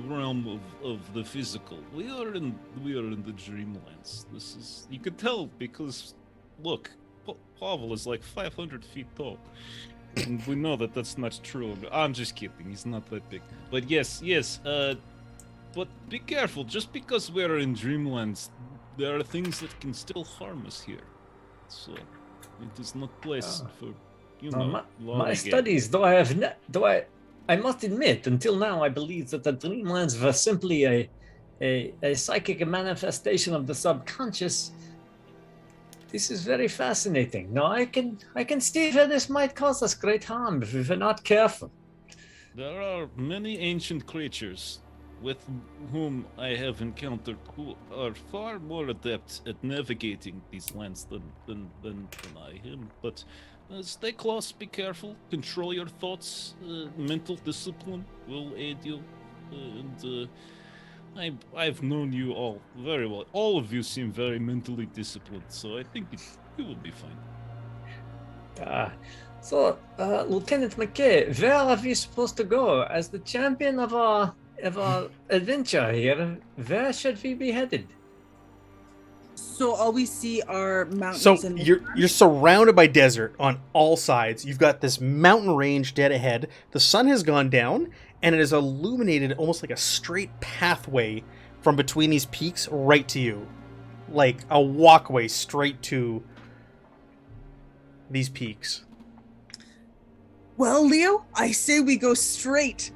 realm of the physical. We are in the dreamlands. This is, you could tell because look, Pavel is like 500 feet tall. And we know that that's not true. I'm just kidding. He's not that big. But yes. But be careful. Just because we are in dreamlands, there are things that can still harm us here. So it is not pleasant for my studies. I must admit, until now, I believed that the dreamlands were simply a psychic manifestation of the subconscious. This is very fascinating. Now I can see where this might cause us great harm if we're not careful. There are many ancient creatures with whom I have encountered who are far more adept at navigating these lands than I am. But stay close, be careful, control your thoughts, mental discipline will aid you. I've known you all very well. All of you seem very mentally disciplined, so I think you will be fine. So, Lieutenant McKay, where are we supposed to go? As the champion of our adventure here, where should we be headed? So all we see are mountains. So and you're surrounded by desert on all sides. You've got this mountain range dead ahead. The sun has gone down, and it has illuminated almost like a straight pathway from between these peaks right to you, like a walkway straight to these peaks. Well, Leo, I say we go straight.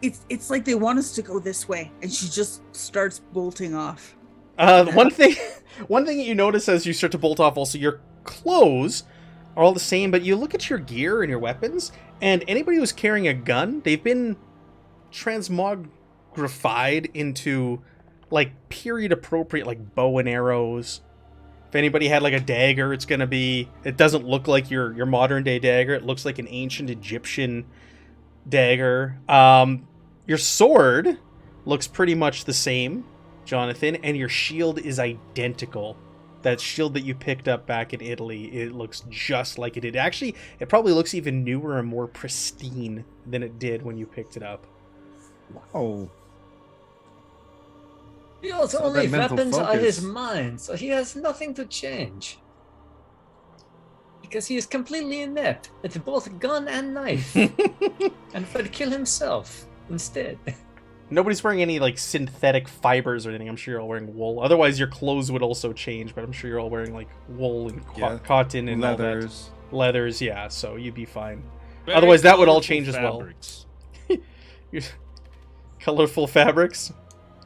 It's like they want us to go this way, and she just starts bolting off. One thing that you notice as you start to bolt off, also, your clothes are all the same, but you look at your gear and your weapons, and anybody who's carrying a gun, they've been transmogrified into, like, period appropriate, like, bow and arrows, If anybody had like a dagger, it's gonna be. It doesn't look like your modern day dagger. It looks like an ancient Egyptian dagger. Your sword looks pretty much the same, Jonathan, and your shield is identical. That shield that you picked up back in Italy, it looks just like it did. Actually, it probably looks even newer and more pristine than it did when you picked it up. Oh, Leo's So only that mental weapons are his focus. mind, so he has nothing to change. Because he is completely inept at both gun and knife, and would kill himself instead. Nobody's wearing any like synthetic fibers or anything. I'm sure you're all wearing wool. Otherwise, your clothes would also change. But I'm sure you're all wearing like wool and Yeah. cotton and all that. leathers. Leathers. Yeah, so you'd be fine. Very Otherwise, that would all colorful change as well. fabrics. Colorful fabrics.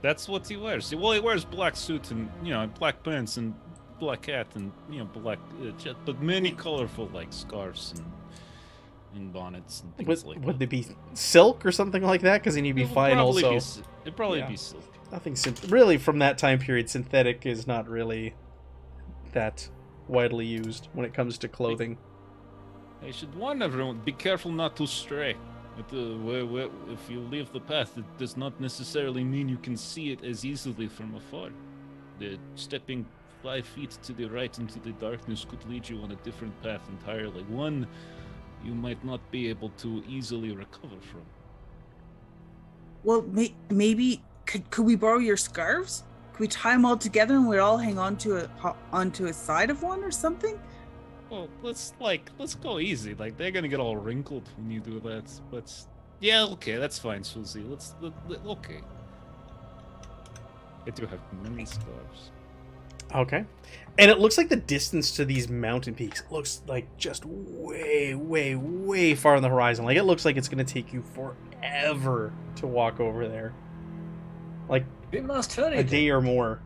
That's what he wears. Well, he wears black suit and black pants and black hat and black, but many colorful like scarves and bonnets and things like Would that. they be silk or something like that? Because then you'd be It would fine probably also. it'd probably Yeah. be silk. Nothing really from that time period. Synthetic is not really that widely used when it comes to clothing. I should warn everyone: be careful not to stray. If you leave the path, it does not necessarily mean you can see it as easily from afar. Stepping 5 feet to the right into the darkness could lead you on a different path entirely. One you might not be able to easily recover from. Well, maybe could we borrow your scarves? Could we tie them all together and we'd all hang onto a side of one or something? Well, let's go easy. Like, they're gonna get all wrinkled when you do that. But yeah, okay, that's fine, Susie. Okay. I do have many scarves. Okay. And it looks like the distance to these mountain peaks looks like just way, way, way far on the horizon. Like, it looks like it's going to take you forever to walk over there. Like, We must hurry. a day or more.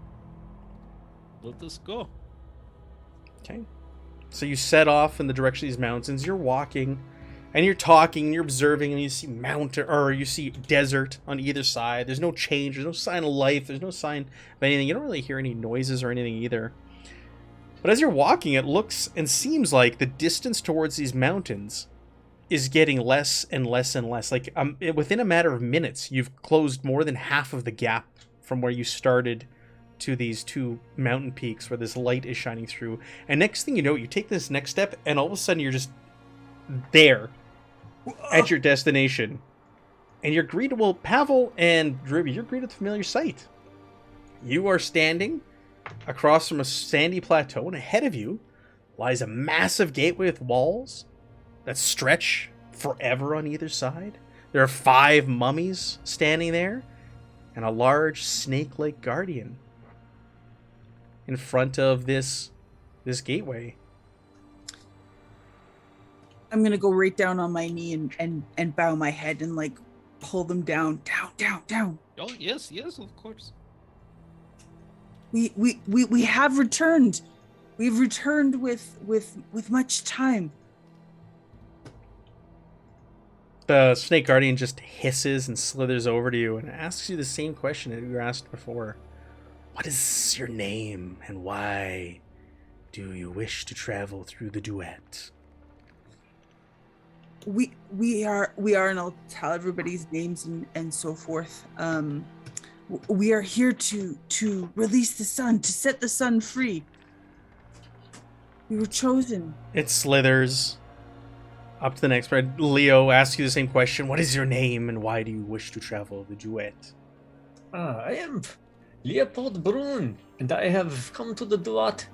Let us go. Okay. So you set off in the direction of these mountains. You're walking, and you're talking, and you're observing, and you see you see desert on either side. There's no change. There's no sign of life. There's no sign of anything. You don't really hear any noises or anything either. But as you're walking, it looks and seems like the distance towards these mountains is getting less and less and less. Like, within a matter of minutes, you've closed more than half of the gap from where you started to these two mountain peaks where this light is shining through. And next thing you know, you take this next step, and all of a sudden you're just there at your destination. And you're greeted, well, Pavel and Dribby, you're greeted with a familiar sight. You are standing across from a sandy plateau, and ahead of you lies a massive gateway with walls that stretch forever on either side. There are 5 mummies standing there, and a large snake-like guardian in front of this gateway. I'm gonna go right down on my knee and bow my head and like pull them down. Oh yes, of course. We have returned. We've returned with much time. The snake guardian just hisses and slithers over to you and asks you the same question that you were asked before. What is your name, and why do you wish to travel through the duet? We are, and I'll tell everybody's names and so forth. We are here to release the sun, to set the sun free. We were chosen. It slithers up to the next part. Leo asks you the same question. What is your name, and why do you wish to travel the duet? I am Leopold Brun, and I have come to the Duat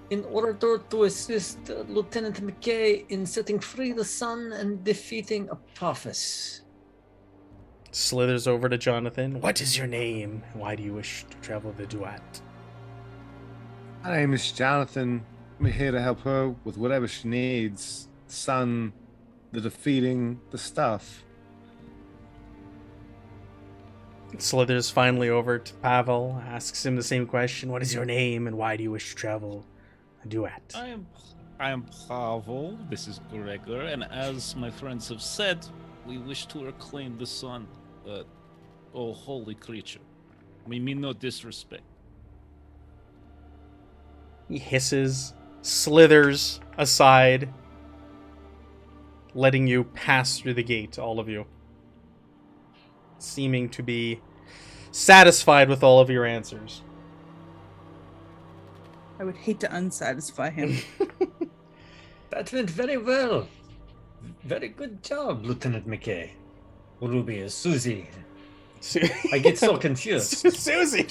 in order to assist Lieutenant McKay in setting free the sun and defeating Apophis. Slithers over to Jonathan. What is your name, and why do you wish to travel the duet? My name is Jonathan. I'm here to help her with whatever she needs. The sun, the defeating, the stuff. Slithers finally over to Pavel, asks him the same question. What is your name, and why do you wish to travel a duet? I am Pavel. This is Gregor, and as my friends have said, we wish to reclaim the sun. Oh, holy creature! We mean no disrespect. He hisses, slithers aside, letting you pass through the gate, all of you. Seeming to be satisfied with all of your answers. I would hate to unsatisfy him. That went very well. Very good job, Lieutenant McKay. Ruby is Susie. I get so confused. Susie!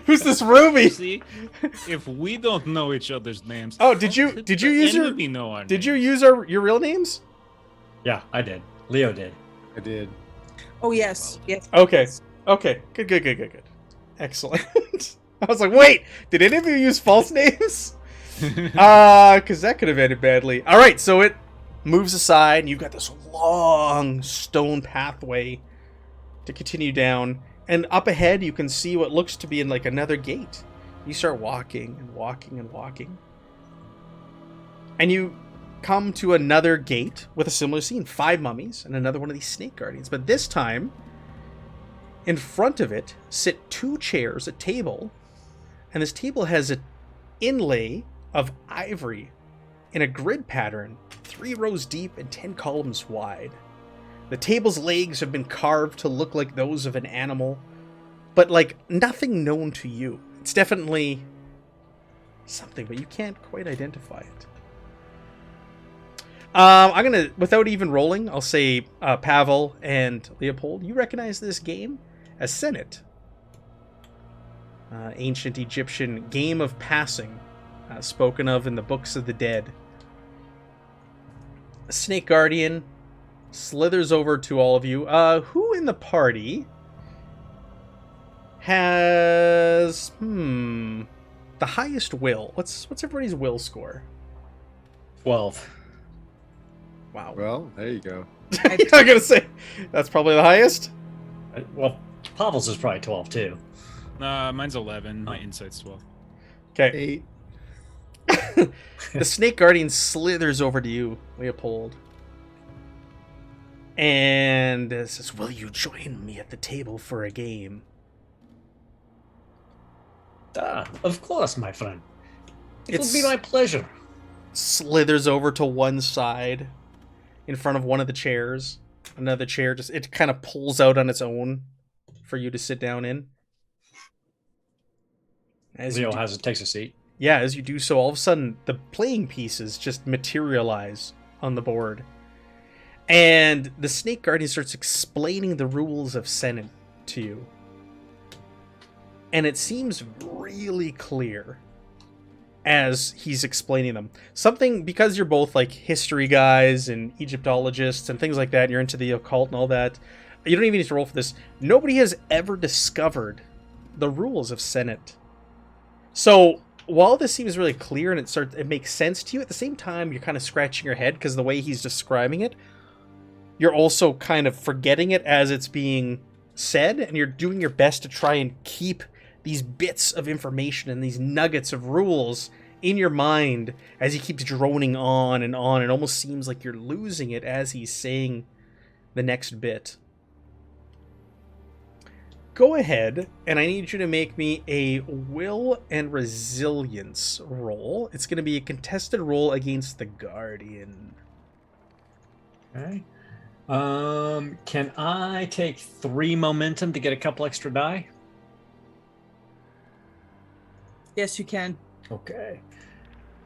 Who's this Ruby? See, if we don't know each other's names, Oh, did you use your know our did names? you use your real names? Yeah, I did. Leo did. I did. Oh yes, yes. Okay. Okay. Good. Excellent. I was like, wait, did any of you use false names? Because that could have ended badly. All right, so it moves aside, and you've got this long stone pathway to continue down. And up ahead, you can see what looks to be in like another gate. You start walking and walking and walking. And you come to another gate with a similar scene. 5 mummies and another one of these snake guardians. But this time, in front of it sit 2 chairs, a table, and this table has an inlay of ivory in a grid pattern, 3 rows deep and 10 columns wide. The table's legs have been carved to look like those of an animal, but like nothing known to you. It's definitely something, but you can't quite identify it. I'm gonna, without even rolling, I'll say Pavel and Leopold, you recognize this game as Senet. Ancient Egyptian game of passing, spoken of in the books of the dead. A snake guardian slithers over to all of you. Who in the party has the highest will? What's everybody's will score? 12. Wow. Well, there you go. I'm gonna say that's probably the highest. Well, Pavel's is probably 12 too. Mine's 11. My insight's 12. Okay. 8. The snake guardian slithers over to you, Leopold, and says, "Will you join me at the table for a game?" Of course, my friend. It will It's be my pleasure. slithers over to one side, in front of one of the chairs. Another chair just it kind of pulls out on its own for you to sit down in. As you Leo do- takes a seat. Yeah, as you do so, all of a sudden, the playing pieces just materialize on the board. And the Snake Guardian starts explaining the rules of Senet to you. And it seems really clear as he's explaining them. Something, because you're both like history guys and Egyptologists and things like that, and you're into the occult and all that, you don't even need to roll for this. Nobody has ever discovered the rules of Senet. So while this seems really clear and it makes sense to you, at the same time you're kind of scratching your head because the way he's describing it, you're also kind of forgetting it as it's being said, and you're doing your best to try and keep these bits of information and these nuggets of rules in your mind as he keeps droning on and on. It almost seems like you're losing it as he's saying the next bit. Go ahead, and I need you to make me a will and resilience roll. It's going to be a contested roll against the Guardian. Okay. Can I take 3 momentum to get a couple extra die? Yes, you can. Okay.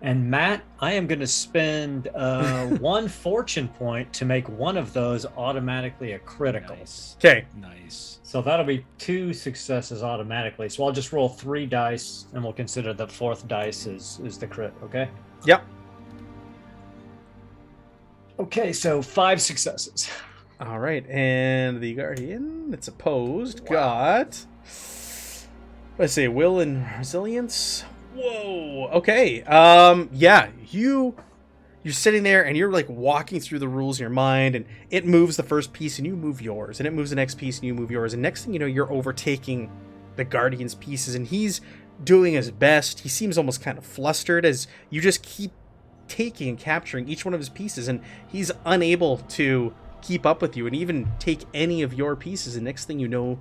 And Matt, I am going to spend 1 fortune point to make one of those automatically a critical. Nice. Okay. Nice. So that'll be 2 successes automatically. So I'll just roll 3 dice, and we'll consider the 4th dice is the crit. Okay. Yep. Okay. So 5 successes. All right, and the Guardian, it's opposed, got, let's say, will and resilience. Whoa. Okay. Yeah, you're sitting there and you're like walking through the rules in your mind, and it moves the first piece and you move yours, and it moves the next piece and you move yours, and next thing you know, you're overtaking the Guardian's pieces, and he's doing his best. He seems almost kind of flustered as you just keep taking and capturing each one of his pieces, and he's unable to keep up with you and even take any of your pieces, and next thing you know,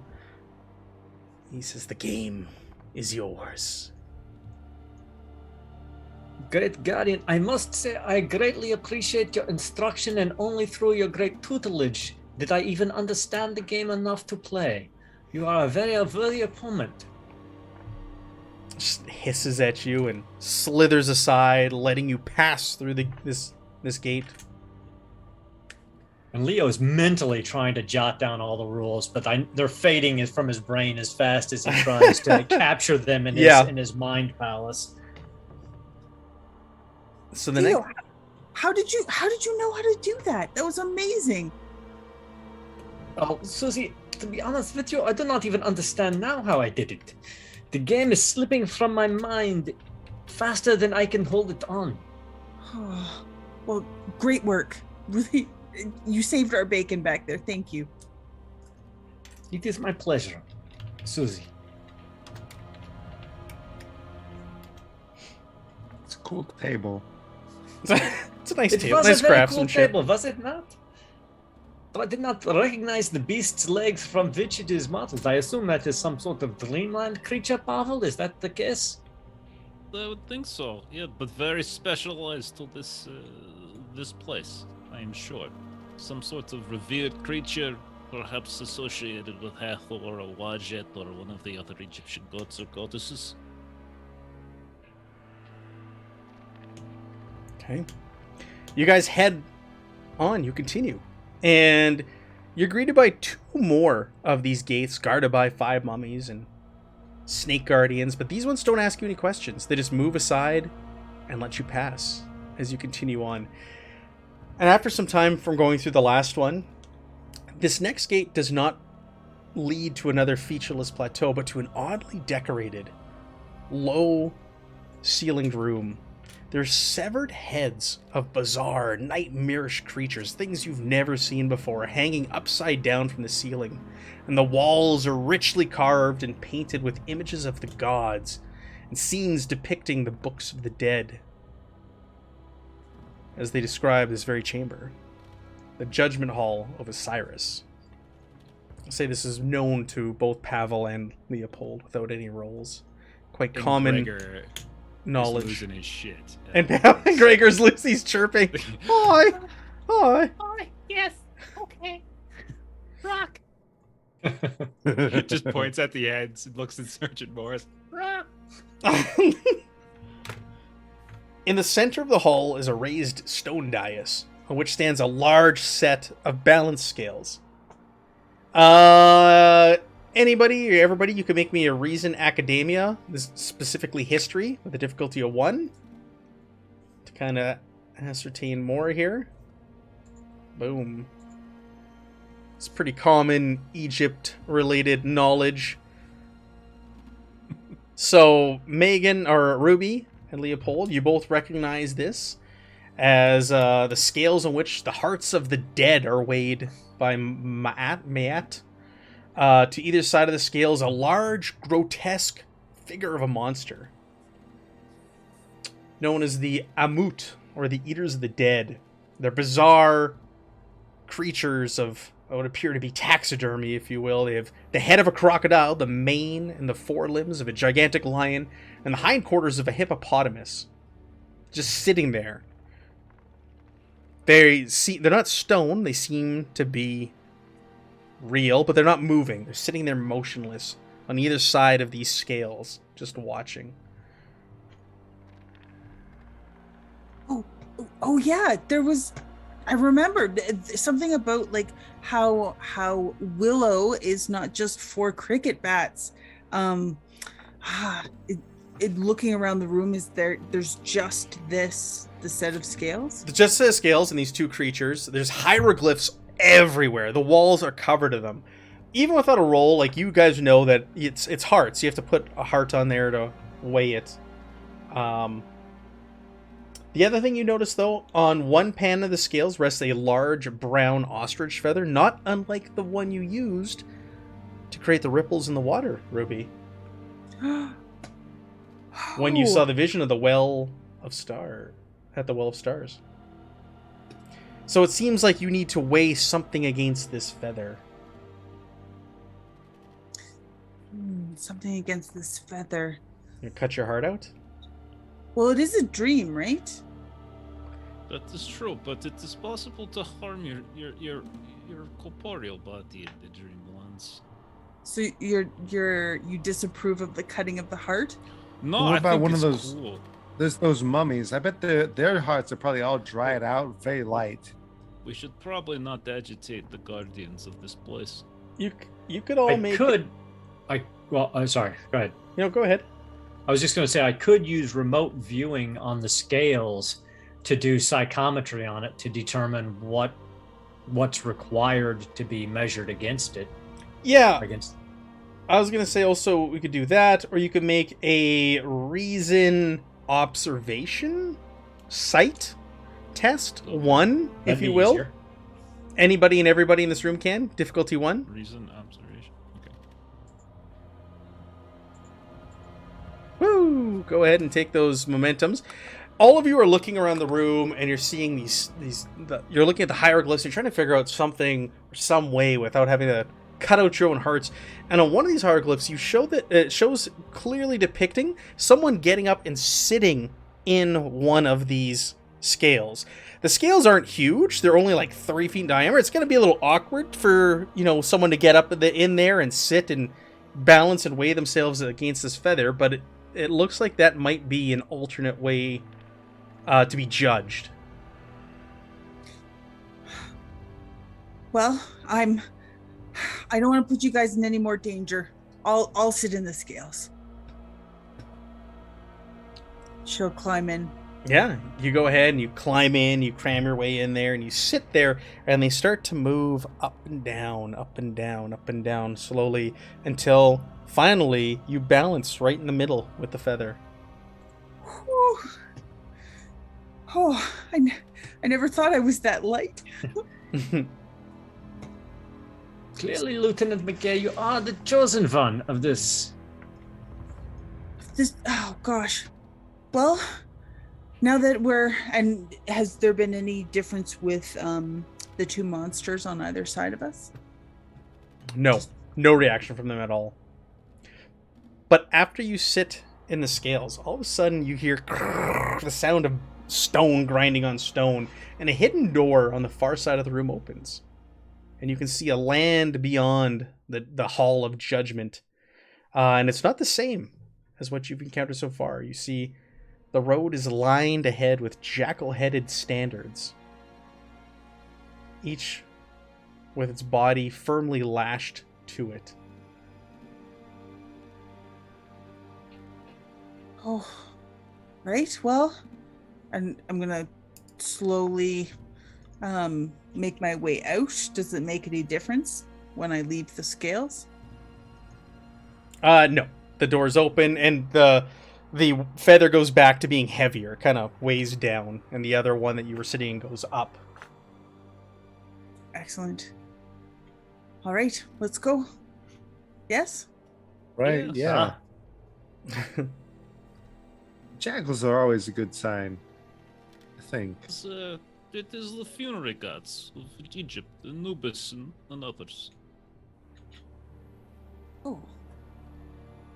he says, "The game is yours." Great Guardian, I must say I greatly appreciate your instruction, and only through your great tutelage did I even understand the game enough to play. You are a very worthy opponent. Just hisses at you and slithers aside, letting you pass through this gate. And Leo's mentally trying to jot down all the rules, but they're fading from his brain as fast as he tries to capture them in his mind palace. So the Leo, next, how did you know how to do that? That was amazing. Oh, Susie, to be honest with you, I do not even understand now how I did it. The game is slipping from my mind faster than I can hold it on. Well, great work. Really, you saved our bacon back there. Thank you. It is my pleasure, Susie. It's a cool table. it's a nice It table, was nice a very cool craftsmanship. table, was it not? But I did not recognize the beast's legs from which it is modeled. I assume that is some sort of dreamland creature, Pavel? Is that the case? I would think so. Yeah, but very specialized to this place, I am sure. Some sort of revered creature, perhaps associated with Hathor or Wajet or one of the other Egyptian gods or goddesses. Okay. You guys head on, you continue. And you're greeted by 2 more of these gates, guarded by 5 mummies and snake guardians, but these ones don't ask you any questions. They just move aside and let you pass as you continue on. And after some time from going through the last one, this next gate does not lead to another featureless plateau, but to an oddly decorated, low-ceilinged room. There's severed heads of bizarre, nightmarish creatures, things you've never seen before, hanging upside down from the ceiling. And the walls are richly carved and painted with images of the gods and scenes depicting the books of the dead, as they describe this very chamber. The Judgment Hall of Osiris. I'll say this is known to both Pavel and Leopold without any rolls. Quite common Gregor knowledge. is losing his shit. And Gregor's Lucy's chirping. Hi! Hi! Oh, yes. Okay. Rock. Just points at the ends and looks at Sergeant Morris. Rock. In the center of the hall is a raised stone dais, on which stands a large set of balance scales. Anybody or everybody, you can make me a Reason Academia, this specifically history, with a difficulty of 1, to kind of ascertain more here. Boom. It's pretty common Egypt-related knowledge. So, Megan, or Ruby, and Leopold, you both recognize this as the scales on which the hearts of the dead are weighed by Maat. To either side of the scales, a large, grotesque figure of a monster, known as the Amut, or the Eaters of the Dead. They're bizarre creatures of what appear to be taxidermy, if you will. They have the head of a crocodile, the mane and the forelimbs of a gigantic lion, and the hindquarters of a hippopotamus, just sitting there. They're not stone. They seem to be real, but they're not moving. They're sitting there motionless on either side of these scales, just watching. Oh yeah, there was. I remember something about like how Willow is not just 4 cricket bats. Looking around the room, there's just the set of scales. Just the scales and these 2 creatures. There's hieroglyphs everywhere. The walls are covered in them. Even without a roll, like, you guys know that it's hearts. You have to put a heart on there to weigh it. The other thing you notice, though, on one pan of the scales rests a large brown ostrich feather, not unlike the one you used to create the ripples in the water, Ruby. When you saw the vision of the Well of Stars. At the Well of Stars. So it seems like you need to weigh something against this feather. Something against this feather. You cut your heart out? Well, it is a dream, right? That is true, but it is possible to harm your corporeal body in the dreamlands. So you disapprove of the cutting of the heart? No, What I about think one of it's those- cool. There's those mummies. I bet their hearts are probably all dried out, very light. We should probably not agitate the guardians of this place. You could all make. Sorry, go ahead. Go ahead. I was just going to say I could use remote viewing on the scales to do psychometry on it to determine what's required to be measured against it. Yeah, Against I was gonna say also we could do that, or you could make a reason observation sight test 1, if that'd you be will. easier. Anybody and everybody in this room can. Difficulty 1. Reason observation. Okay. Woo! Go ahead and take those momentums. All of you are looking around the room and you're seeing you're looking at the hieroglyphs. You're trying to figure out something or some way without having to cut out your own hearts. And on one of these hieroglyphs, you show that it shows clearly depicting someone getting up and sitting in one of these scales. The scales aren't huge; they're only like 3 feet in diameter. It's going to be a little awkward for someone to get up in there and sit and balance and weigh themselves against this feather. But it looks like that might be an alternate way to be judged. Well, I don't want to put you guys in any more danger. I'll sit in the scales. She'll climb in. Yeah, you go ahead and you climb in, you cram your way in there, and you sit there, and they start to move up and down, up and down, up and down slowly until finally you balance right in the middle with the feather. Whew. Oh, I never thought I was that light. Clearly, Lieutenant McKay, you are the chosen one of this. Oh gosh. Well, now that has there been any difference with the 2 monsters on either side of us? No reaction from them at all. But after you sit in the scales, all of a sudden you hear the sound of stone grinding on stone, and a hidden door on the far side of the room opens. And you can see a land beyond the Hall of Judgment. And it's not the same as what you've encountered so far. You see the road is lined ahead with jackal-headed standards, each with its body firmly lashed to it. Oh, right. Well, I'm gonna slowly make my way out. Does it make any difference when I leave the scales? No. The door's open, and the feather goes back to being heavier, kind of weighs down, and the other one that you were sitting in goes up. Excellent. All right, let's go. Yes? Right? Yes. Yeah. Jackals are always a good sign, I think. It is the funerary gods of Egypt, Anubis, and others. Oh.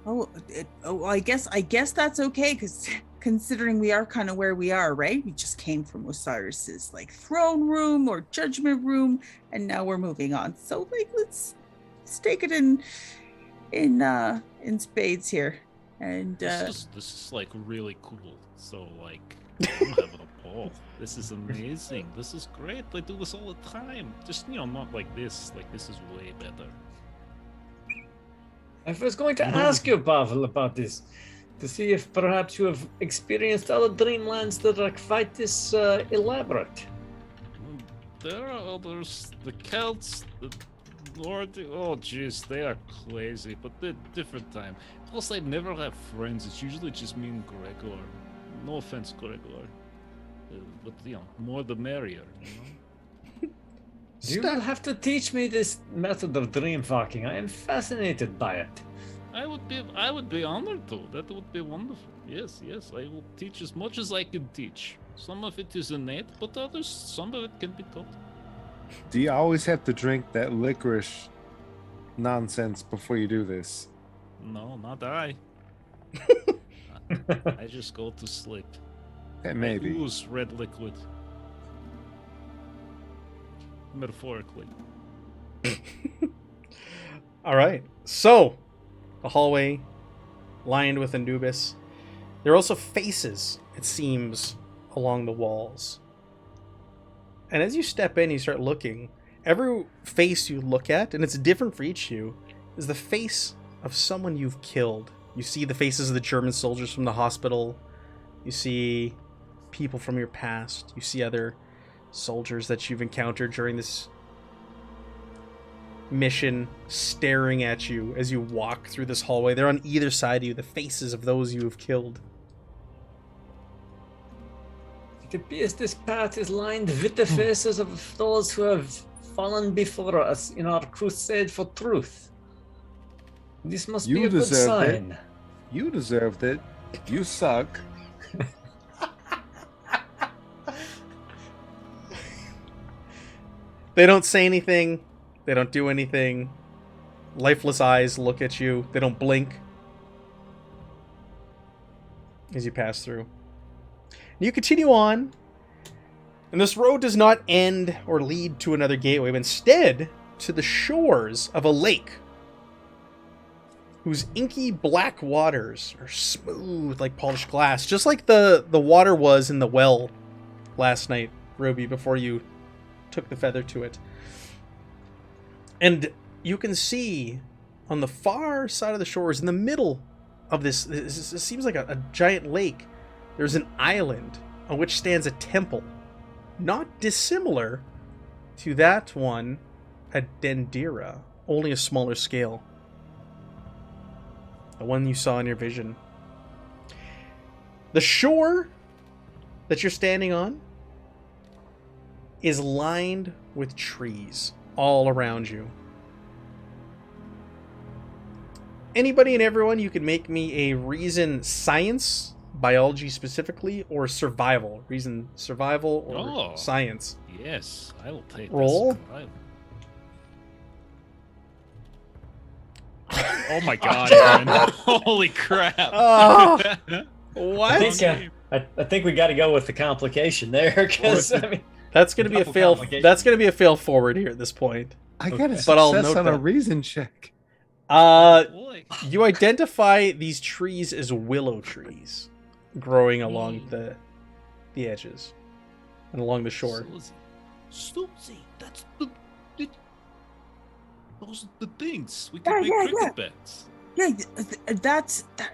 I guess that's okay, because considering we are kind of where we are, right? We just came from Osiris's throne room or judgment room, and now we're moving on. So let's take it in spades here. And This is really cool. So I'm having a ball. This is amazing. This is great. I do this all the time. Just not like this. This is way better. I was going to ask you, Pavel, about this, to see if perhaps you have experienced other dreamlands that are quite this elaborate. There are others. The Celts, the Nordic. Oh, jeez, they are crazy, but they're different time. Plus, I never have friends. It's usually just me and Gregor. No offense, Gregor. But more the merrier. You will have to teach me this method of dream walking. I am fascinated by it. I would be honored to. That would be wonderful. Yes, I will teach as much as I can teach. Some of it is innate, but some of it can be taught. Do you always have to drink that licorice nonsense before you do this? No, not I. I just go to sleep. Yeah, I maybe. ooze red liquid. Metaphorically. All right. So, the hallway lined with Anubis. There are also faces, it seems, along the walls. And as you step in, you start looking. Every face you look at, and it's different for each of you, is the face of someone you've killed. You see the faces of the German soldiers from the hospital. You see people from your past. You see other soldiers that you've encountered during this mission staring at you as you walk through this hallway. They're on either side of you, the faces of those you have killed. It appears this path is lined with the faces of those who have fallen before us in our crusade for truth. This must be You a good deserved it. sign. You deserved it. You suck. They don't say anything. They don't do anything. Lifeless eyes look at you. They don't blink as you pass through. You continue on, and this road does not end or lead to another gateway, but instead to the shores of a lake whose inky black waters are smooth like polished glass, just like the water was in the well last night, Ruby, before you took the feather to it. And you can see on the far side of the shores, in the middle of this seems like a giant lake, there's an island on which stands a temple, not dissimilar to that one at Dendera, only a smaller scale. The one you saw in your vision. The shore that you're standing on is lined with trees all around you. Anybody and everyone, you can make me a reason science, biology specifically, or survival. Reason survival or science. Yes, I will take Roll. this. Oh my god, Aaron. Holy crap. Oh, I what? think, I think we got to go with the complication there, because I mean, That's gonna be a Double fail. complication. That's gonna be a fail forward here at this point. I got a But I'll success note on a that. reason check. Boy. You identify these trees as willow trees, growing along the edges and along the shore. Susie, that's those are the things. We can make cricket bets. Yeah,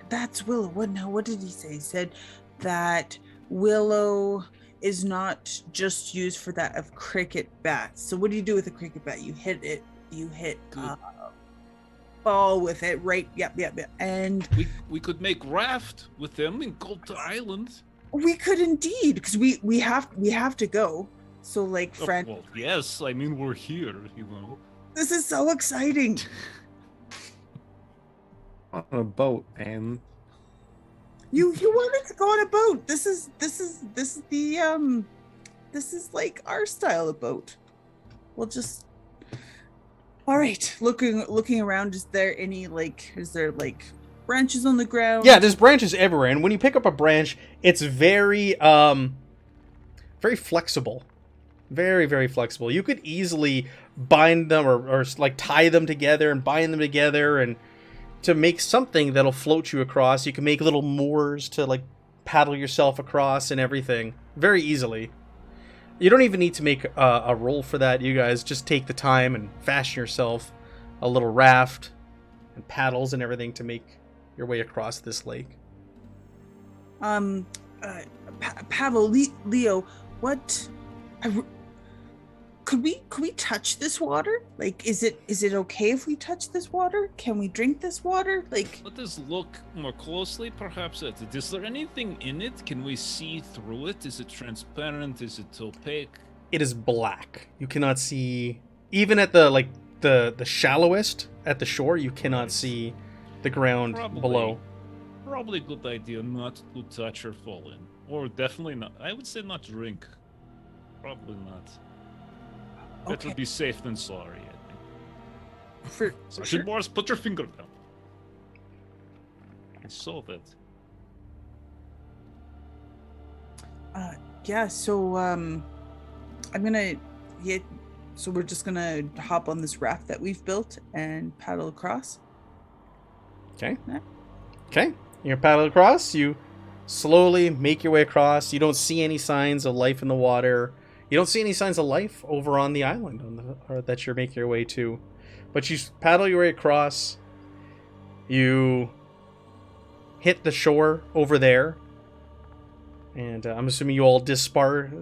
that's Willow. What did he say? He said that Willow is not just used for that of cricket bats. So what do you do with a cricket bat? You hit it. You hit ball with it, right? Yep. And We could make raft with them and go to island. we could indeed, because we have to go. So like, friend, Well, yes, I mean we're here, this is so exciting. On a boat, and You wanted to go on a boat. This is like our style of boat. We'll just. All right. Looking around, is there branches on the ground? Yeah, there's branches everywhere, and when you pick up a branch, it's very very flexible. Very, very flexible. You could easily bind them or like tie them together and bind them together and to make something that'll float you across. You can make little moors to like paddle yourself across and everything very easily. You don't even need to make a roll for that. You guys just take the time and fashion yourself a little raft and paddles and everything to make your way across this lake. Pavel, Leo, what? Could we touch this water? Like, is it okay if we touch this water? Can we drink this water? Like, Let us look more closely, perhaps, at it. Is there anything in it? Can we see through it? Is it transparent? Is it opaque? It is black. You cannot see, even at the shallowest at the shore, you cannot see the ground below. Probably a good idea not to touch or fall in. Or definitely not. I would say not drink. Probably not. Better okay, be safe than sorry, I think. for Sergeant sure. Morris, put your finger down. I saw that. Yeah, so I'm gonna so we're just gonna hop on this raft that we've built and paddle across. Okay. Yeah. Okay. You're paddling across. You slowly make your way across. You don't see any signs of life in the water. You don't see any signs of life over on the island or that you're making your way to. But you paddle your way across. You hit the shore over there. And I'm assuming you all disembark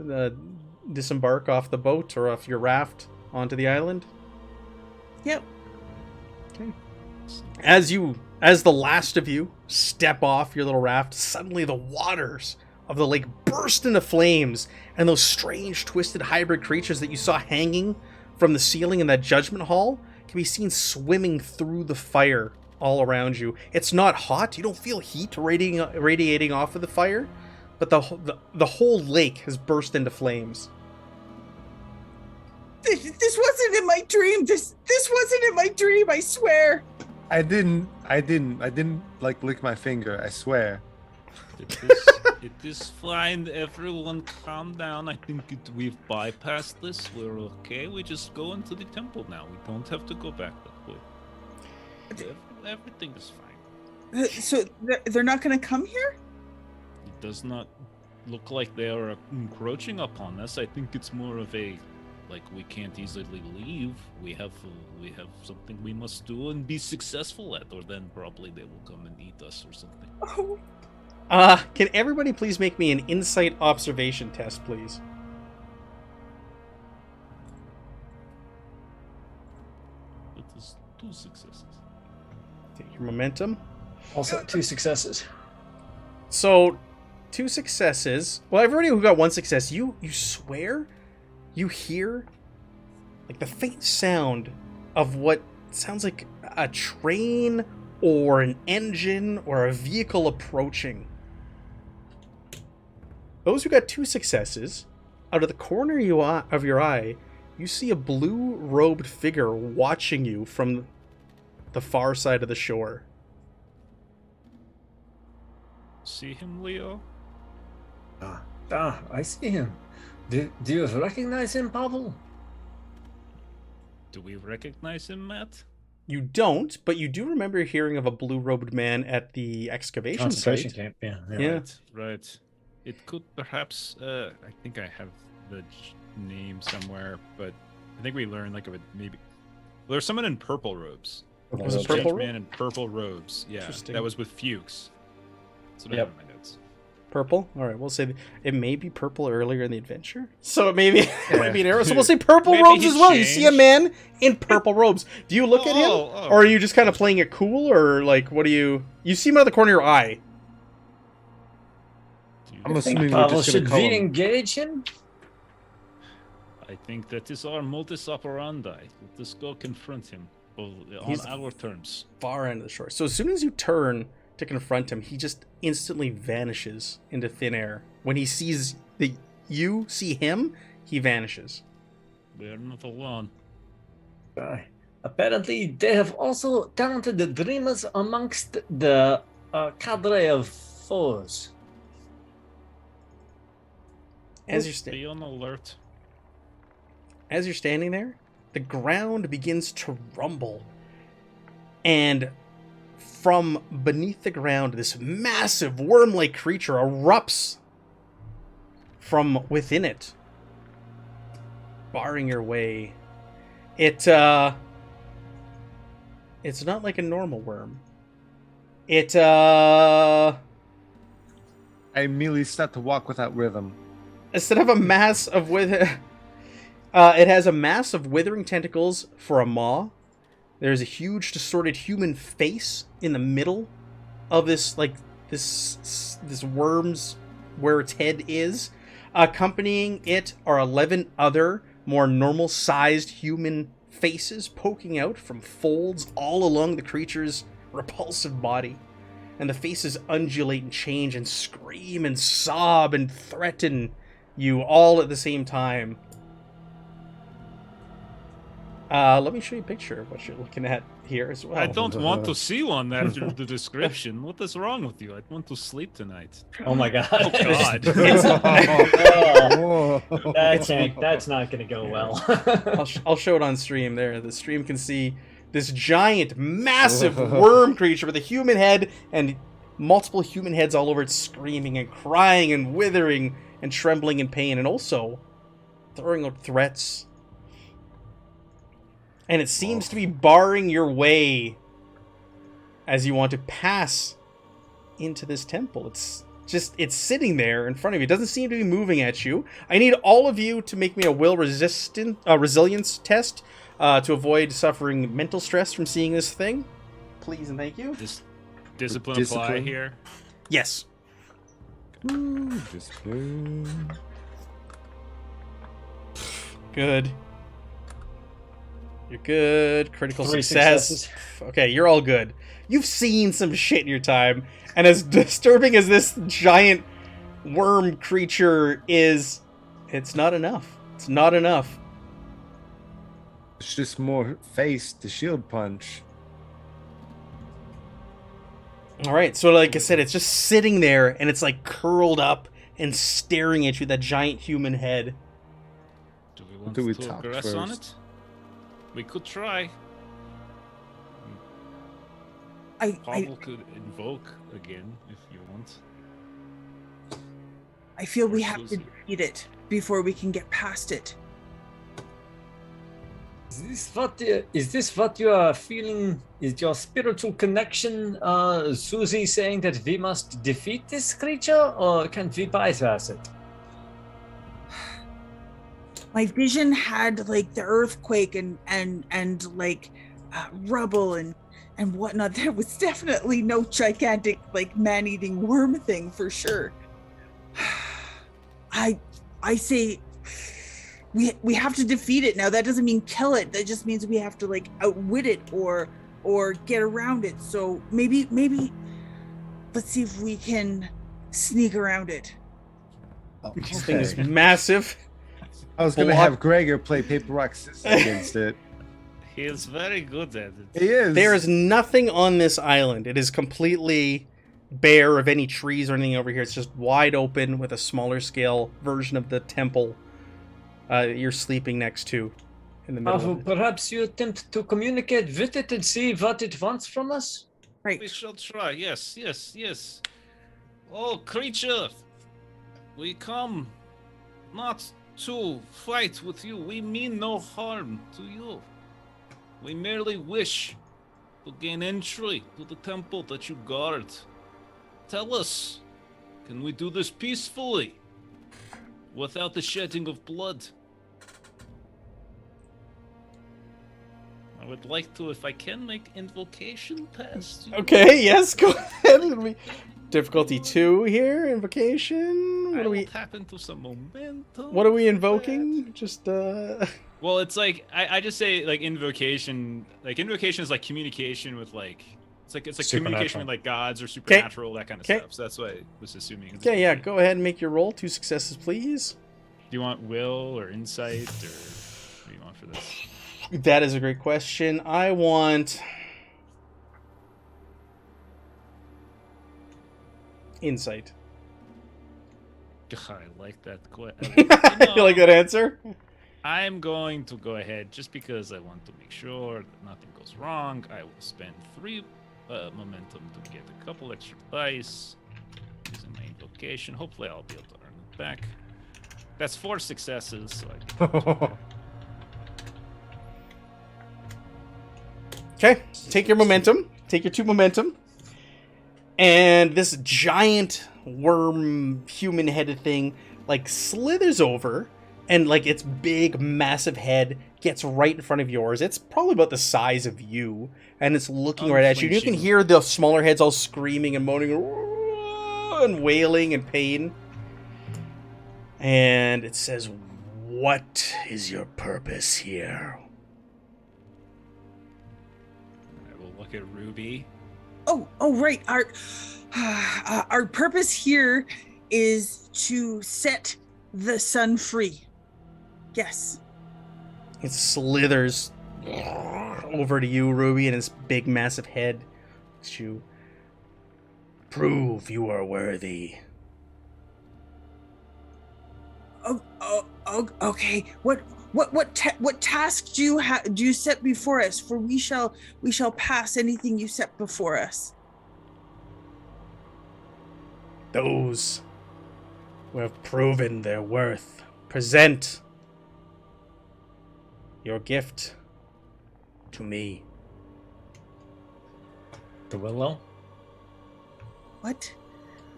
off the boat or off your raft onto the island. Yep. Okay. As the last of you step off your little raft, suddenly the waters of the lake burst into flames, and those strange twisted hybrid creatures that you saw hanging from the ceiling in that judgment hall can be seen swimming through the fire all around you. It's not hot. You don't feel heat radiating off of the fire, but the whole lake has burst into flames. This wasn't in my dream. This wasn't in my dream, I swear. I didn't like lick my finger, I swear. It is fine. Everyone calm down. I think we've bypassed this. We're okay. We just go into the temple now. We don't have to go back that way. Everything is fine. So they're not going to come here? It does not look like they are encroaching upon us. I think it's more of a, like, we can't easily leave. We have something we must do and be successful at, or then probably they will come and eat us or something. Oh. Can everybody please make me an insight observation test, please? It is 2 successes. Take your momentum. Also, 2 successes. So, 2 successes. Well, everybody who got 1 success, you swear you hear like the faint sound of what sounds like a train or an engine or a vehicle approaching. Those who got 2 successes, out of the corner of your eye, you see a blue-robed figure watching you from the far side of the shore. See him, Leo? I see him. Do you recognize him, Pavel? Do we recognize him, Matt? You don't, but you do remember hearing of a blue-robed man at the excavation Concentration site. camp, yeah. Yeah. Right. It could perhaps, I think I have the name somewhere, but I think we learned like maybe. Well, there's someone in purple robes. Was it Strange purple robe? man in purple robes. Yeah, Interesting. that was with Fuchs. That's what I Yep. have in my notes. Purple? Alright, we'll say it may be purple earlier in the adventure. So it may be, it Yeah. might be an arrow. So we'll say purple Maybe robes he's as well. You see a changed. man in purple robes. Do you look at him? Oh. Or are you just kind of playing it cool? Or like, what do you... You see him out of the corner of your eye. I'm I assuming we're Pavel, just gonna should call we him. engage him? think that is our modus operandi. Let us go confront him on He's- our terms. Far end of the shore. So as soon as you turn to confront him, he just instantly vanishes into thin air. When he sees that you see him, he vanishes. We are not alone. Apparently, they have also counted the dreamers amongst the cadre of foes. As you're Be on alert. As you're standing there, the ground begins to rumble. And from beneath the ground, this massive worm-like creature erupts from within it, barring your way. It's not like a normal worm. I immediately start to walk without rhythm. Instead of a mass of it has a mass of withering tentacles for a maw. There's a huge distorted human face in the middle of this worm's where its head is. Accompanying it are 11 other more normal-sized human faces poking out from folds all along the creature's repulsive body. And the faces undulate and change and scream and sob and threaten you all at the same time. Let me show you a picture of what you're looking at here as well. I don't want to see one after the description. What is wrong with you? I want to sleep tonight. Oh my god. Oh God. Oh, that's not going to go well. I'll show it on stream there. The stream can see this giant, massive worm creature with a human head and multiple human heads all over it, screaming and crying and withering and trembling in pain, and also throwing out threats. And it seems to be barring your way as you want to pass into this temple. It's sitting there in front of you. It doesn't seem to be moving at you. I need all of you to make me a resilience test to avoid suffering mental stress from seeing this thing. Please and thank you. Discipline apply here. Yes. Discipline. Good. You're good. Critical 3 success. successes. Okay, you're all good. You've seen some shit in your time, and as disturbing as this giant worm creature is, it's not enough. It's not enough. It's just more face to shield punch. All right, so like I said, it's just sitting there, and it's like curled up and staring at you, that giant human head. Do we want Do we to talk aggress on first? it? We could try. Pavel could invoke again if you want. I feel we Or have to Susie. defeat it before we can get past it. Is this what you are feeling? Is your spiritual connection, Susie, saying that we must defeat this creature, or can we bypass it? My vision had like the earthquake and like rubble and whatnot. There was definitely no gigantic like man-eating worm thing for sure. I say we have to defeat it now. That doesn't mean kill it. That just means we have to like outwit it or get around it. So maybe let's see if we can sneak around it. This thing is massive. I was gonna have Gregor play paper rock scissors against it. He is very good at it. He is. There is nothing on this island. It is completely bare of any trees or anything over here. It's just wide open with a smaller scale version of the temple you're sleeping next to in the middle of it. Perhaps you attempt to communicate with it and see what it wants from us? Right. We shall try. Yes, yes, yes. Oh, creature, we come not to fight with you. We mean no harm to you. We merely wish to gain entry to the temple that you guard. Tell us, can we do this peacefully, without the shedding of blood? I would like to, if I can, make invocation past you. Okay, yes, go ahead. It'll be difficulty 2 here, invocation. I will tap into some momentum. What are we invoking? Just Well, it's like I just say like invocation. Like invocation is like communication with like it's like communication with like gods or supernatural, that kind of stuff. So that's what I was assuming. Okay, yeah, go ahead and make your roll. 2 successes, please. Do you want will or insight or what do you want for this? That is a great question. I want insight. I like that. You like that answer? I'm going to go ahead just because I want to make sure that nothing goes wrong. I will spend 3 momentum to get a couple extra dice using my invocation. Hopefully, I'll be able to earn it back. That's 4 successes. So I can Okay, take your momentum. Take your 2 momentum. And this giant worm human-headed thing like slithers over and like its big massive head gets right in front of yours. It's probably about the size of you and it's looking right at you. You can hear the smaller heads all screaming and moaning and wailing in pain. And it says, "What is your purpose here?" I will look at Ruby. Oh, right. Our purpose here is to set the sun free. Yes. It slithers over to you, Ruby, and his big, massive head. You prove you are worthy. Okay. What task do you set before us? For we shall pass anything you set before us. Those who have proven their worth, present your gift to me. The willow?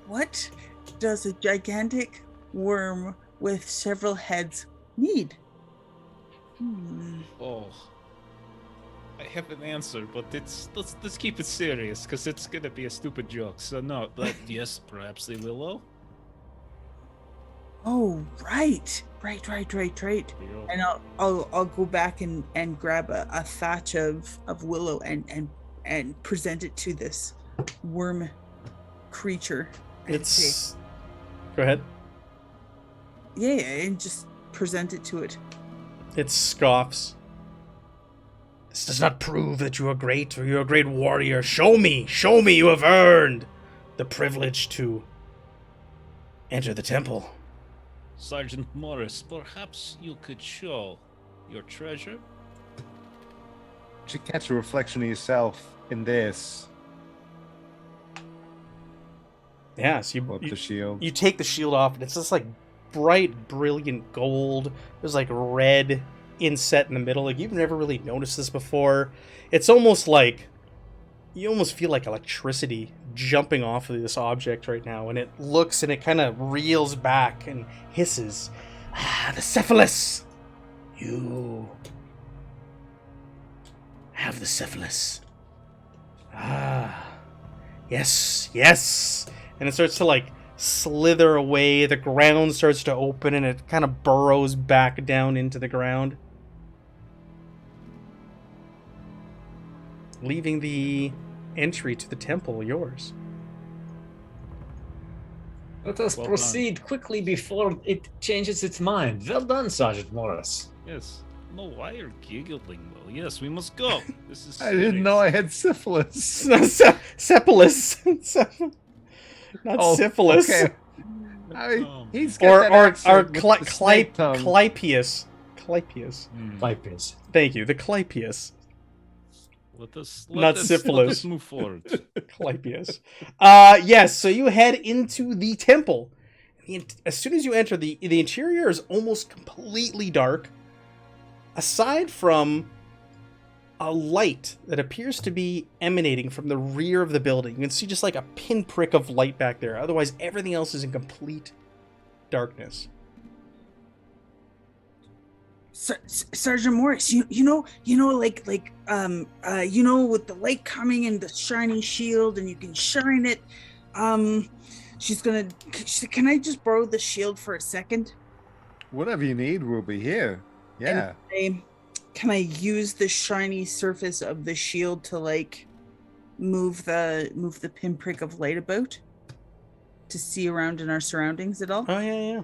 What does a gigantic worm with several heads need? Oh, I have an answer, but let's keep it serious because it's gonna be a stupid joke. So no, but yes, perhaps the willow. Oh, right. And I'll go back and grab a thatch of willow and present it to this worm creature. And say, Go ahead. yeah, and just present it to it. It scoffs. This does not prove that you are great or you're a great warrior. Show me you have earned the privilege to enter the temple. Sergeant Morris, perhaps you could show your treasure. You should catch a reflection of yourself in this. Yeah, so Flip the shield. you take the shield off, and it's just like bright, brilliant gold. There's like red inset in the middle. Like you've never really noticed this before. It's almost like you almost feel like electricity jumping off of this object right now, and it looks and it kind of reels back and hisses. Ah, the syphilis! You have the syphilis. Ah, yes. And it starts to like slither away. The ground starts to open, and it kind of burrows back down into the ground, leaving the entry to the temple yours. Let us proceed quickly before it changes its mind. Well done, Sergeant Morris. Yes. No, why are giggling though? Yes, we must go. This is. I didn't know I had syphilis. Syphilis. Not syphilis. Okay. He's got Or that accent with the snake tongue. Clypeus. Vipers. Thank you. The Clypeus. Let syphilis. us move forward. Clypeus. Yes, so you head into the temple. As soon as you enter, the interior is almost completely dark, aside from a light that appears to be emanating from the rear of the building. You can see just like a pinprick of light back there. Otherwise, everything else is in complete darkness. Sergeant Morris, you know, with the light coming and the shining shield, and you can shine it. Can I just borrow the shield for a second? Whatever you need, we'll be here. Yeah. Can I use the shiny surface of the shield to like move the pinprick of light about to see around in our surroundings at all? Oh yeah.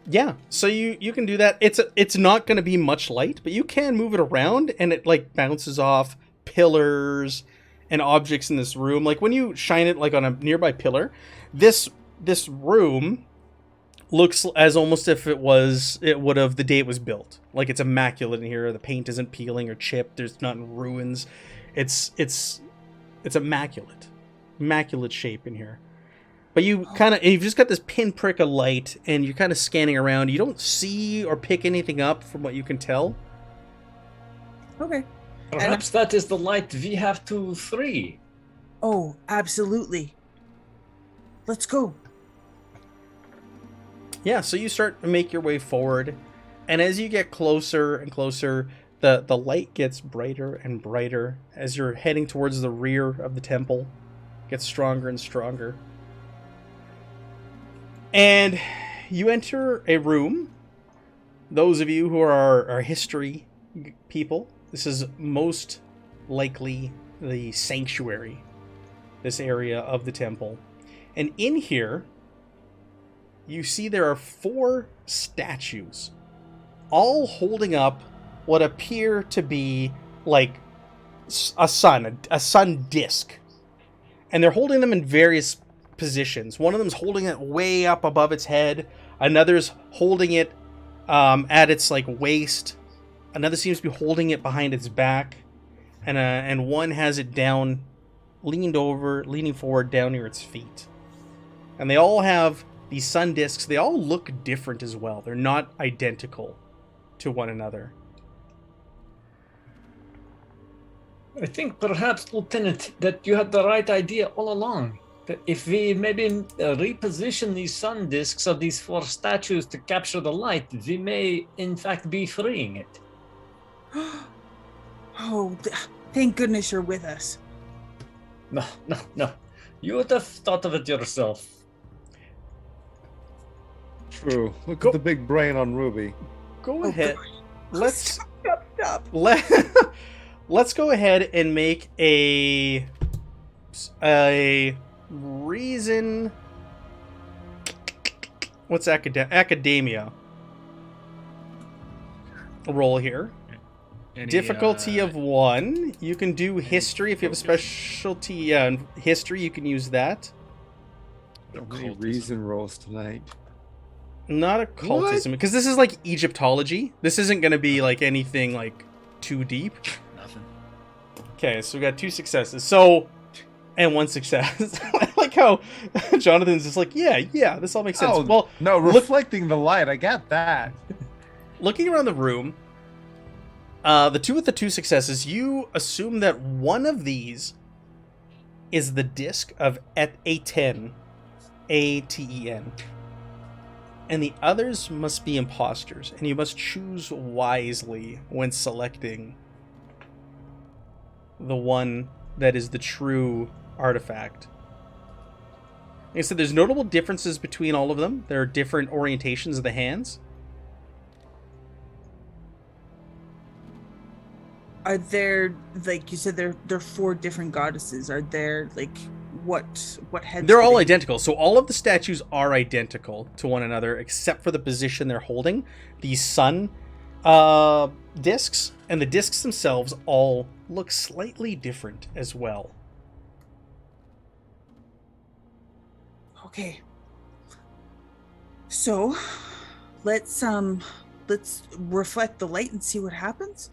Yeah, so you can do that. It's not going to be much light, but you can move it around, and it like bounces off pillars and objects in this room. Like when you shine it like on a nearby pillar, this room looks as almost if it would have the day it was built. Like it's immaculate in here. The paint isn't peeling or chipped. There's not in ruins. It's immaculate shape in here. But you've just got this pinprick of light, and you're kind of scanning around. You don't see or pick anything up from what you can tell. Okay. Perhaps that is the light VF23. Oh, absolutely. Let's go. Yeah, so you start to make your way forward, and as you get closer and closer, the light gets brighter and brighter as you're heading towards the rear of the temple. It gets stronger and stronger. And you enter a room. Those of you who are our history people, this is most likely the sanctuary, this area of the temple. And in here, you see there are 4 statues, all holding up what appear to be like a sun disk. And they're holding them in various positions. One of them's holding it way up above its head. Another's holding it at its like waist. Another seems to be holding it behind its back. And one has it down, leaning forward down near its feet. And they all have these sun discs. They all look different as well. They're not identical to one another. I think perhaps, Lieutenant, that you had the right idea all along. That if we maybe reposition these sun discs of these 4 statues to capture the light, we may in fact be freeing it. Oh, thank goodness you're with us. No. You would have thought of it yourself. True. Look at the big brain on Ruby. Go Oh, ahead. God. Let's Stop. let's go ahead and make a reason. What's academia? Roll here. Difficulty of 1. You can do history if you have a specialty. Yeah, in history you can use that. So many reason rolls tonight. Not occultism, because this is like Egyptology. This isn't going to be like anything like too deep. Nothing. Okay, so we got 2 successes. So, and 1 success. I like how Jonathan's just like, yeah, this all makes sense. Oh, well, no, reflecting the light. I got that. looking around the room, the 2 with the 2 successes, you assume that one of these is the disc of A10, A-T-E-N. And the others must be imposters, and you must choose wisely when selecting the one that is the true artifact. Like I said, there's notable differences between all of them. There are different orientations of the hands. Are there, like you said, there are 4 different goddesses? Are there like what heads? They're do all they- identical. So all of the statues are identical to one another, except for the position they're holding. These sun discs, and the discs themselves all look slightly different as well. Okay. So, let's reflect the light and see what happens.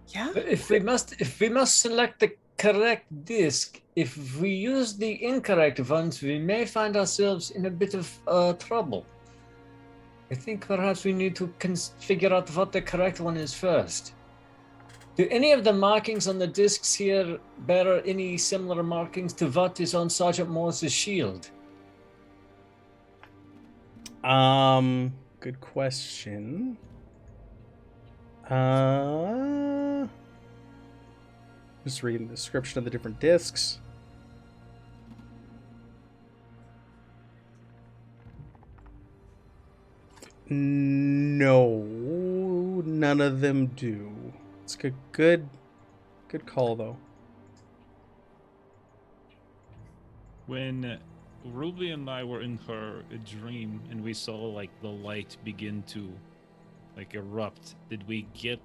Yeah. But if we must select the correct disc, if we use the incorrect ones, we may find ourselves in a bit of trouble. I think perhaps we need to figure out what the correct one is first. Do any of the markings on the discs here bear any similar markings to what is on Sergeant Morse's shield? Good question. Just reading the description of the different discs. No, none of them do. It's a good call though. When Ruby and I were in her dream and we saw like the light begin to like erupt, did we get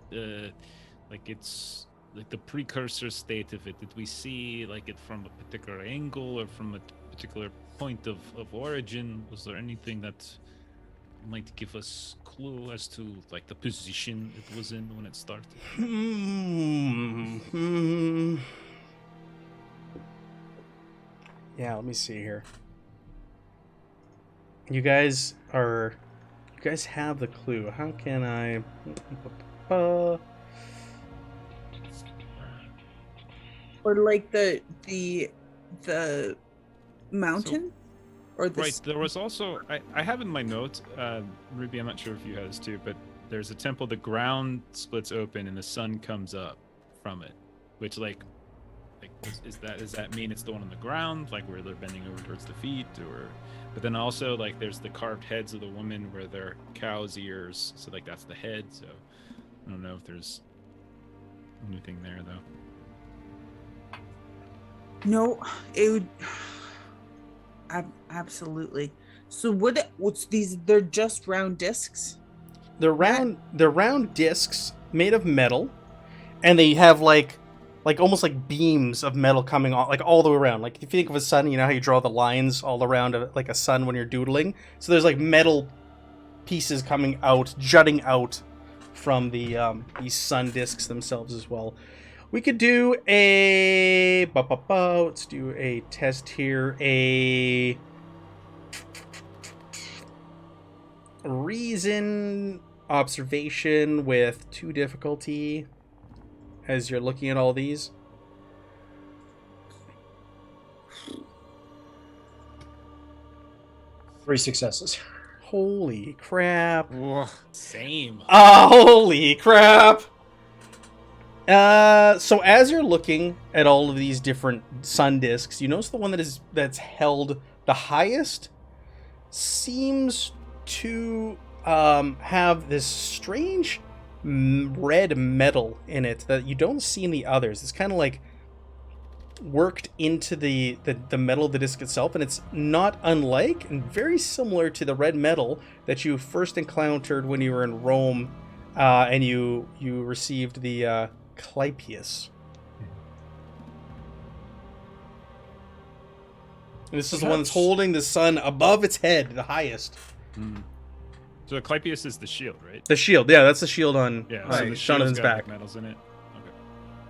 like it's like the precursor state of it? Did we see like it from a particular angle or from a particular point of origin? Was there anything that might give us clue as to like the position it was in when it started? Yeah, let me see here. You guys have the clue. How can I Or like the mountain, or the Right, there was also I have in my note, Ruby, I'm not sure if you have this too, but there's a temple, the ground splits open and the sun comes up from it, which like does that mean it's the one on the ground, like where they're bending over towards the feet, or but then also like there's the carved heads of the woman where they're cow's ears, so like that's the head, so I don't know if there's anything there though. No, it would absolutely. So what's these? They're just round discs. They're round discs made of metal, and they have like almost like beams of metal coming on, like all the way around. Like if you think of a sun, you know how you draw the lines all around like a sun when you're doodling. So there's like metal pieces coming out, jutting out from the these sun discs themselves as well. We could do let's do a test here. A reason observation with 2 difficulty as you're looking at all these. Three successes. Holy crap. Same. Holy crap. So as you're looking at all of these different sun discs, you notice the one that's held the highest seems to have this strange red metal in it that you don't see in the others. It's kind of like worked into the metal of the disc itself, and it's not unlike and very similar to the red metal that you first encountered when you were in Rome, and you received the Clypeus. And this is the one that's holding the sun above its head, the highest. So the Clypeus is the shield, right? The shield, yeah, that's the shield on Yeah, so the Jonathan's shield's got, back. like, metals in it. Okay.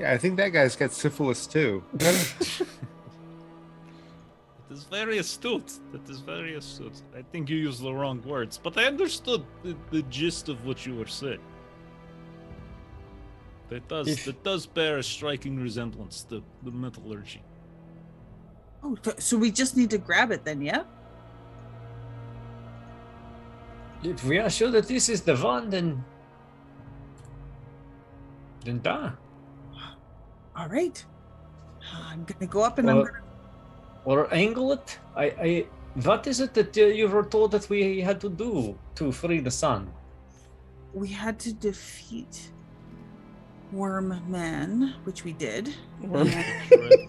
Yeah, I think that guy's got syphilis too. That is very astute. That is very astute. I think you used the wrong words, but I understood the gist of what you were saying. That does bear a striking resemblance to the metallurgy. Oh, so we just need to grab it then, yeah? If we are sure that this is the one, then da. All right. I'm gonna go up and I'm gonna... Or angle it. I what is it that you were told that we had to do to free the sun? We had to defeat Worm Man, which we did. Worm- And-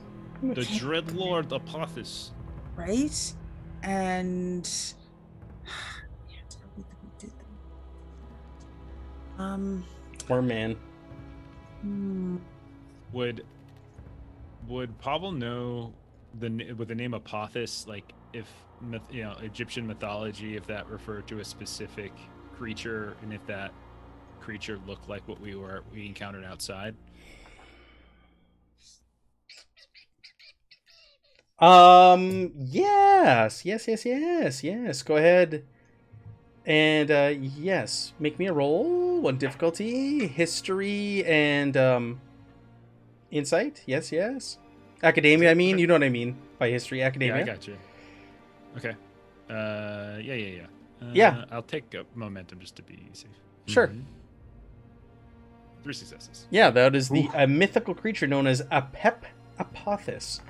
The dreadlord Apophis. right? And Worm man. Would Pavel know with the name Apophis, like if Egyptian mythology, if that referred to a specific creature, and if that creature looked like what we encountered outside? Yes. Go ahead. And yes, make me a roll. 1 difficulty, history, and insight. Yes. Academia, I mean, you know what I mean by history, academia. Yeah, I got you. Okay. Yeah. Yeah. I'll take a momentum just to be safe. Sure. 3 successes. Yeah, that is a mythical creature known as Apophis.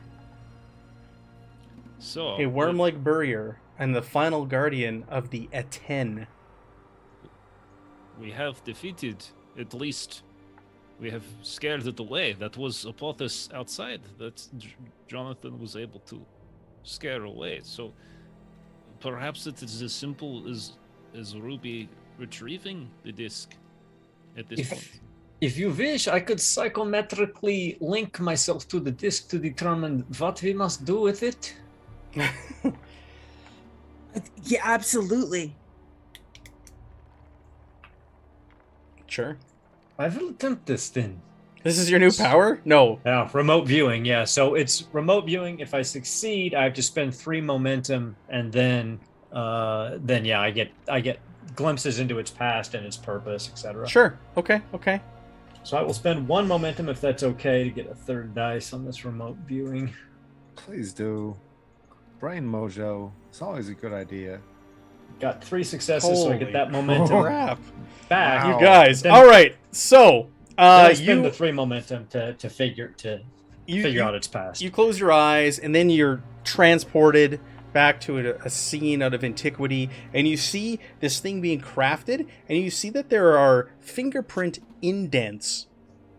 So A worm-like burier and the final guardian of the Aten. we have defeated, at least we have scared it away. That was Apophis outside that Jonathan was able to scare away. So perhaps it is as simple as Ruby retrieving the disc at this point. If you wish, I could psychometrically link myself to the disc to determine what we must do with it. yeah, absolutely. Sure. I will attempt this then. This is your new power? No. Yeah, remote viewing. Yeah, so it's remote viewing. If I succeed, I have to spend 3 momentum, and then yeah, I get glimpses into its past and its purpose, etc. Sure. Okay. So I will spend 1 momentum if that's okay to get a 3rd dice on this remote viewing. Please do. Brain mojo. It's always a good idea. Got 3 successes, so I get that Holy momentum crap. back. Wow. You guys. Then- All right. So, Then I spend you the 3 momentum to figure out its past. You close your eyes, and then you're transported back to a scene out of antiquity, and you see this thing being crafted, and you see that there are fingerprint indents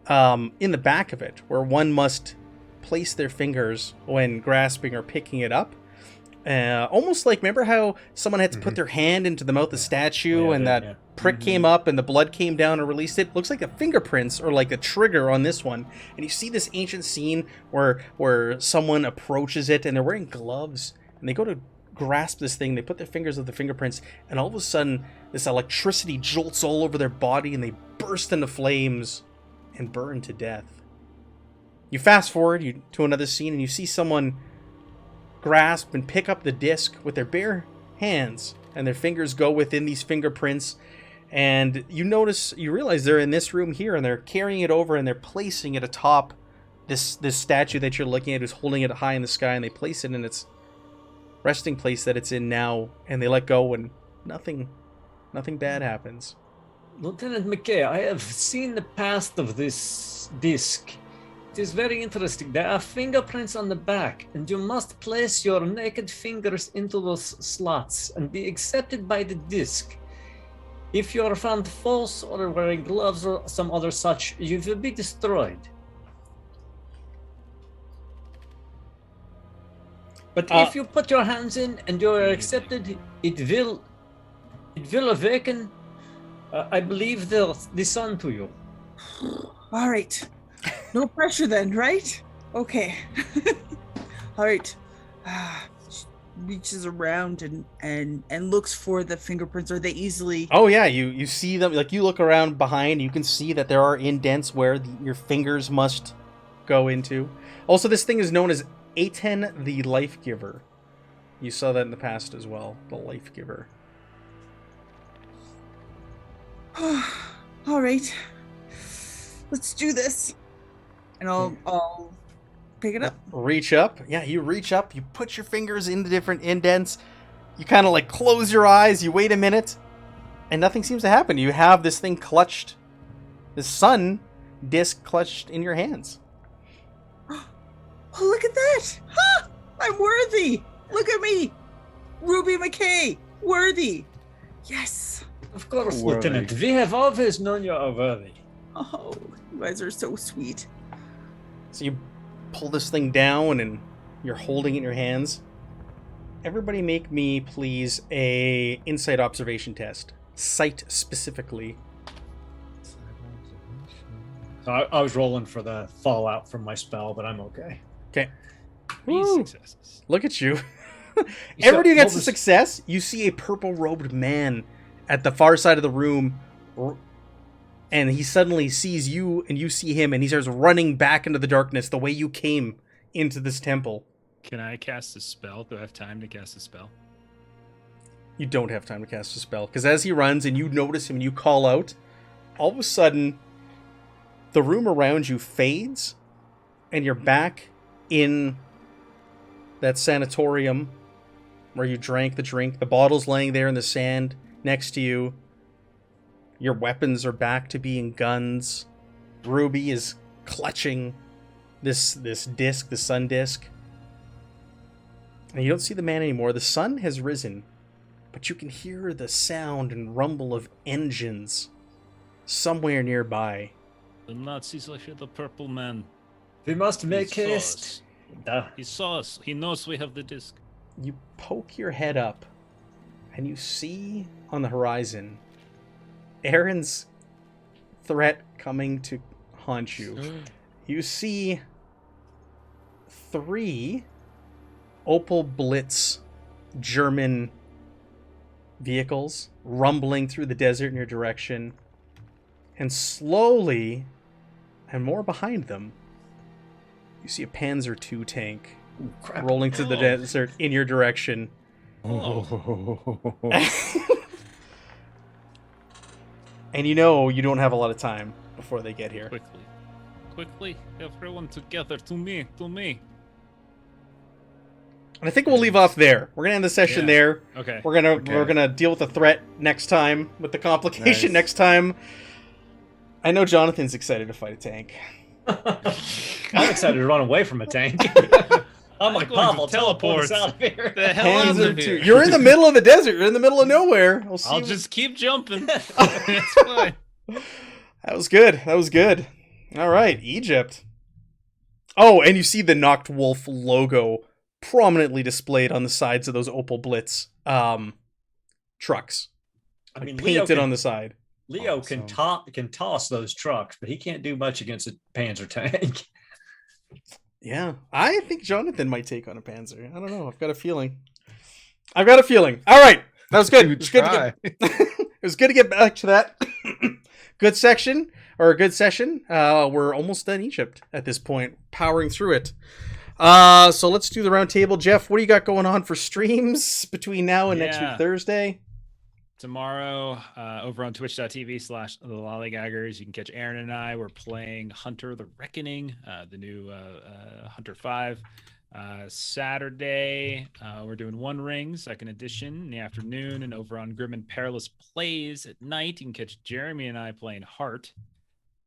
in the back of it, where one must place their fingers when grasping or picking it up. almost like, remember how someone had to put their hand into the mouth of the statue and that prick came up and the blood came down and released it? Looks like the fingerprints or like a trigger on this one. And you see this ancient scene where someone approaches it and they're wearing gloves and they go to grasp this thing. They put their fingers of the fingerprints and all of a sudden this electricity jolts all over their body and they burst into flames and burn to death. You fast forward to another scene and you see someone grasp and pick up the disc with their bare hands and their fingers go within these fingerprints, and you realize they're in this room here and they're carrying it over and they're placing it atop this statue that you're looking at, who's holding it high in the sky, and they place it in its resting place that it's in now, and they let go and nothing bad happens. Lieutenant McKay, I have seen the past of this disc. It is very interesting. There are fingerprints on the back, and you must place your naked fingers into those slots and be accepted by the disc. If you are found false or wearing gloves or some other such, you will be destroyed. But if you put your hands in and you are accepted, it will awaken, I believe, the sun to you. All right. No pressure then, right? Okay. All right. She reaches around and looks for the fingerprints. Are they easily... Oh yeah, you see them. Like, you look around behind, you can see that there are indents where your fingers must go into. Also, this thing is known as Aten the Life Giver. You saw that in the past as well, the Life Giver. All right. Let's do this. And I'll pick it up. Reach up. Yeah, you reach up. You put your fingers in the different indents. You kind of like close your eyes. You wait a minute. And nothing seems to happen. You have this thing clutched. This sun disc clutched in your hands. Oh, look at that. Huh! I'm worthy. Look at me. Ruby McKay. Worthy. Yes. Of course, Lieutenant. We have always known you are worthy. Oh, you guys are so sweet. So you pull this thing down and you're holding it in your hands. Everybody make me, please, a insight observation test. Sight specifically. I was rolling for the fallout from my spell, but I'm okay. Okay. 3 successes. Look at you. Everybody who gets a success, you see a purple-robed man at the far side of the room, and he suddenly sees you, and you see him, and he starts running back into the darkness the way you came into this temple. Can I cast a spell? Do I have time to cast a spell? You don't have time to cast a spell, because as he runs and you notice him and you call out, all of a sudden, the room around you fades, and you're back in that sanatorium where you drank the drink. The bottle's laying there in the sand next to you. Your weapons are back to being guns. Ruby is clutching this disc, the sun disc. And you don't see the man anymore. The sun has risen, but you can hear the sound and rumble of engines somewhere nearby. The Nazis are here, the purple man. We must make He saw haste. us. He saw us. He knows we have the disc. You poke your head up, and you see on the horizon Aaron's threat coming to haunt you. You see 3 Opel Blitz German vehicles rumbling through the desert in your direction, and slowly, and more behind them, you see a Panzer II tank rolling through the desert in your direction. And you know you don't have a lot of time before they get here. Quickly, everyone together, to me. And I think we'll leave off there. We're gonna end the session there. Okay. We're gonna deal with the threat next time, with the complication next time. I know Jonathan's excited to fight a tank. I'm excited to run away from a tank. I'm like, going to Pavel, teleport us out of here. The hell out of here. You're in the middle of the desert. You're in the middle of nowhere. I'll just keep jumping. That's fine. That was good. All right, Egypt. Oh, and you see the Knocked Wolf logo prominently displayed on the sides of those Opel Blitz trucks. I mean, Painted on the side. Leo Awesome. can toss those trucks, but he can't do much against a Panzer tank. Yeah, I think Jonathan might take on a Panzer. I don't know. I've got a feeling. All right, that was good. You It was good to try. it was good to get back to that. Good section or a good session. We're almost done Egypt at this point, powering through it. So let's do the round table. Jeff, what do you got going on for streams between now and next week Yeah. Thursday? Tomorrow, over on twitch.tv/the Lollygaggers, you can catch Aaron and I. We're playing Hunter the Reckoning, the new Hunter 5. Saturday, we're doing One Ring, second edition in the afternoon. And over on Grim and Perilous Plays at night, you can catch Jeremy and I playing Heart.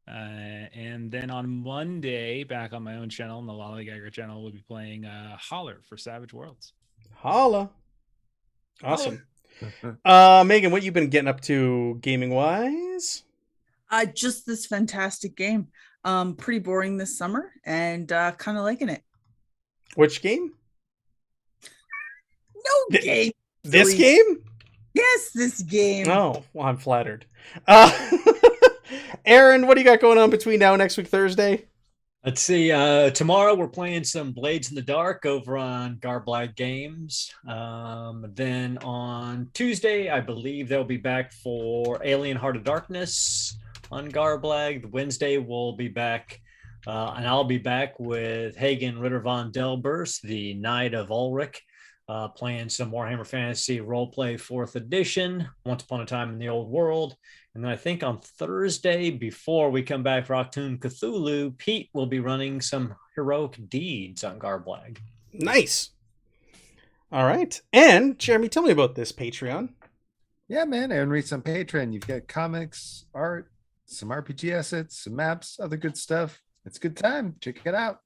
And then on Monday, back on my own channel, on the Lollygagger channel, we'll be playing Holler for Savage Worlds. Holla. Awesome. Megan, what you been getting up to gaming wise? Just this fantastic game. Pretty boring this summer and kind of liking it. Which game? No game. This Silly. game? Yes, this game. Oh, well, I'm flattered. Aaron, what do you got going on between now and next week Thursday? Let's see. Tomorrow we're playing some Blades in the Dark over on Garblag Games. Then on Tuesday, I believe they'll be back for Alien Heart of Darkness on Garblag. Wednesday we'll be back, and I'll be back with Hagen Ritter von Delbers, the Knight of Ulrich, playing some Warhammer Fantasy Roleplay 4th Edition, Once Upon a Time in the Old World. And then I think on Thursday, before we come back for Achtung Cthulhu, Pete will be running some Heroic Deeds on Garblag. Nice. All right. And Jeremy, tell me about this Patreon. Yeah, man. Aaron Reed's on Patreon. You've got comics, art, some RPG assets, some maps, other good stuff. It's a good time. Check it out.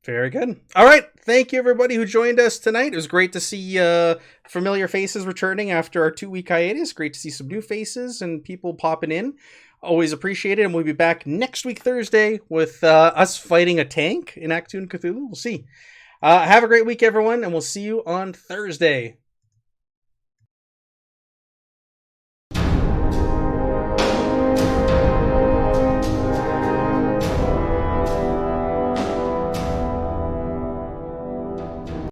Very good. All right. Thank you, everybody who joined us tonight. It was great to see familiar faces returning after our 2-week hiatus. Great to see some new faces and people popping in. Always appreciate it. And we'll be back next week, Thursday, with us fighting a tank in Achtung Cthulhu. We'll see. Have a great week, everyone, and we'll see you on Thursday.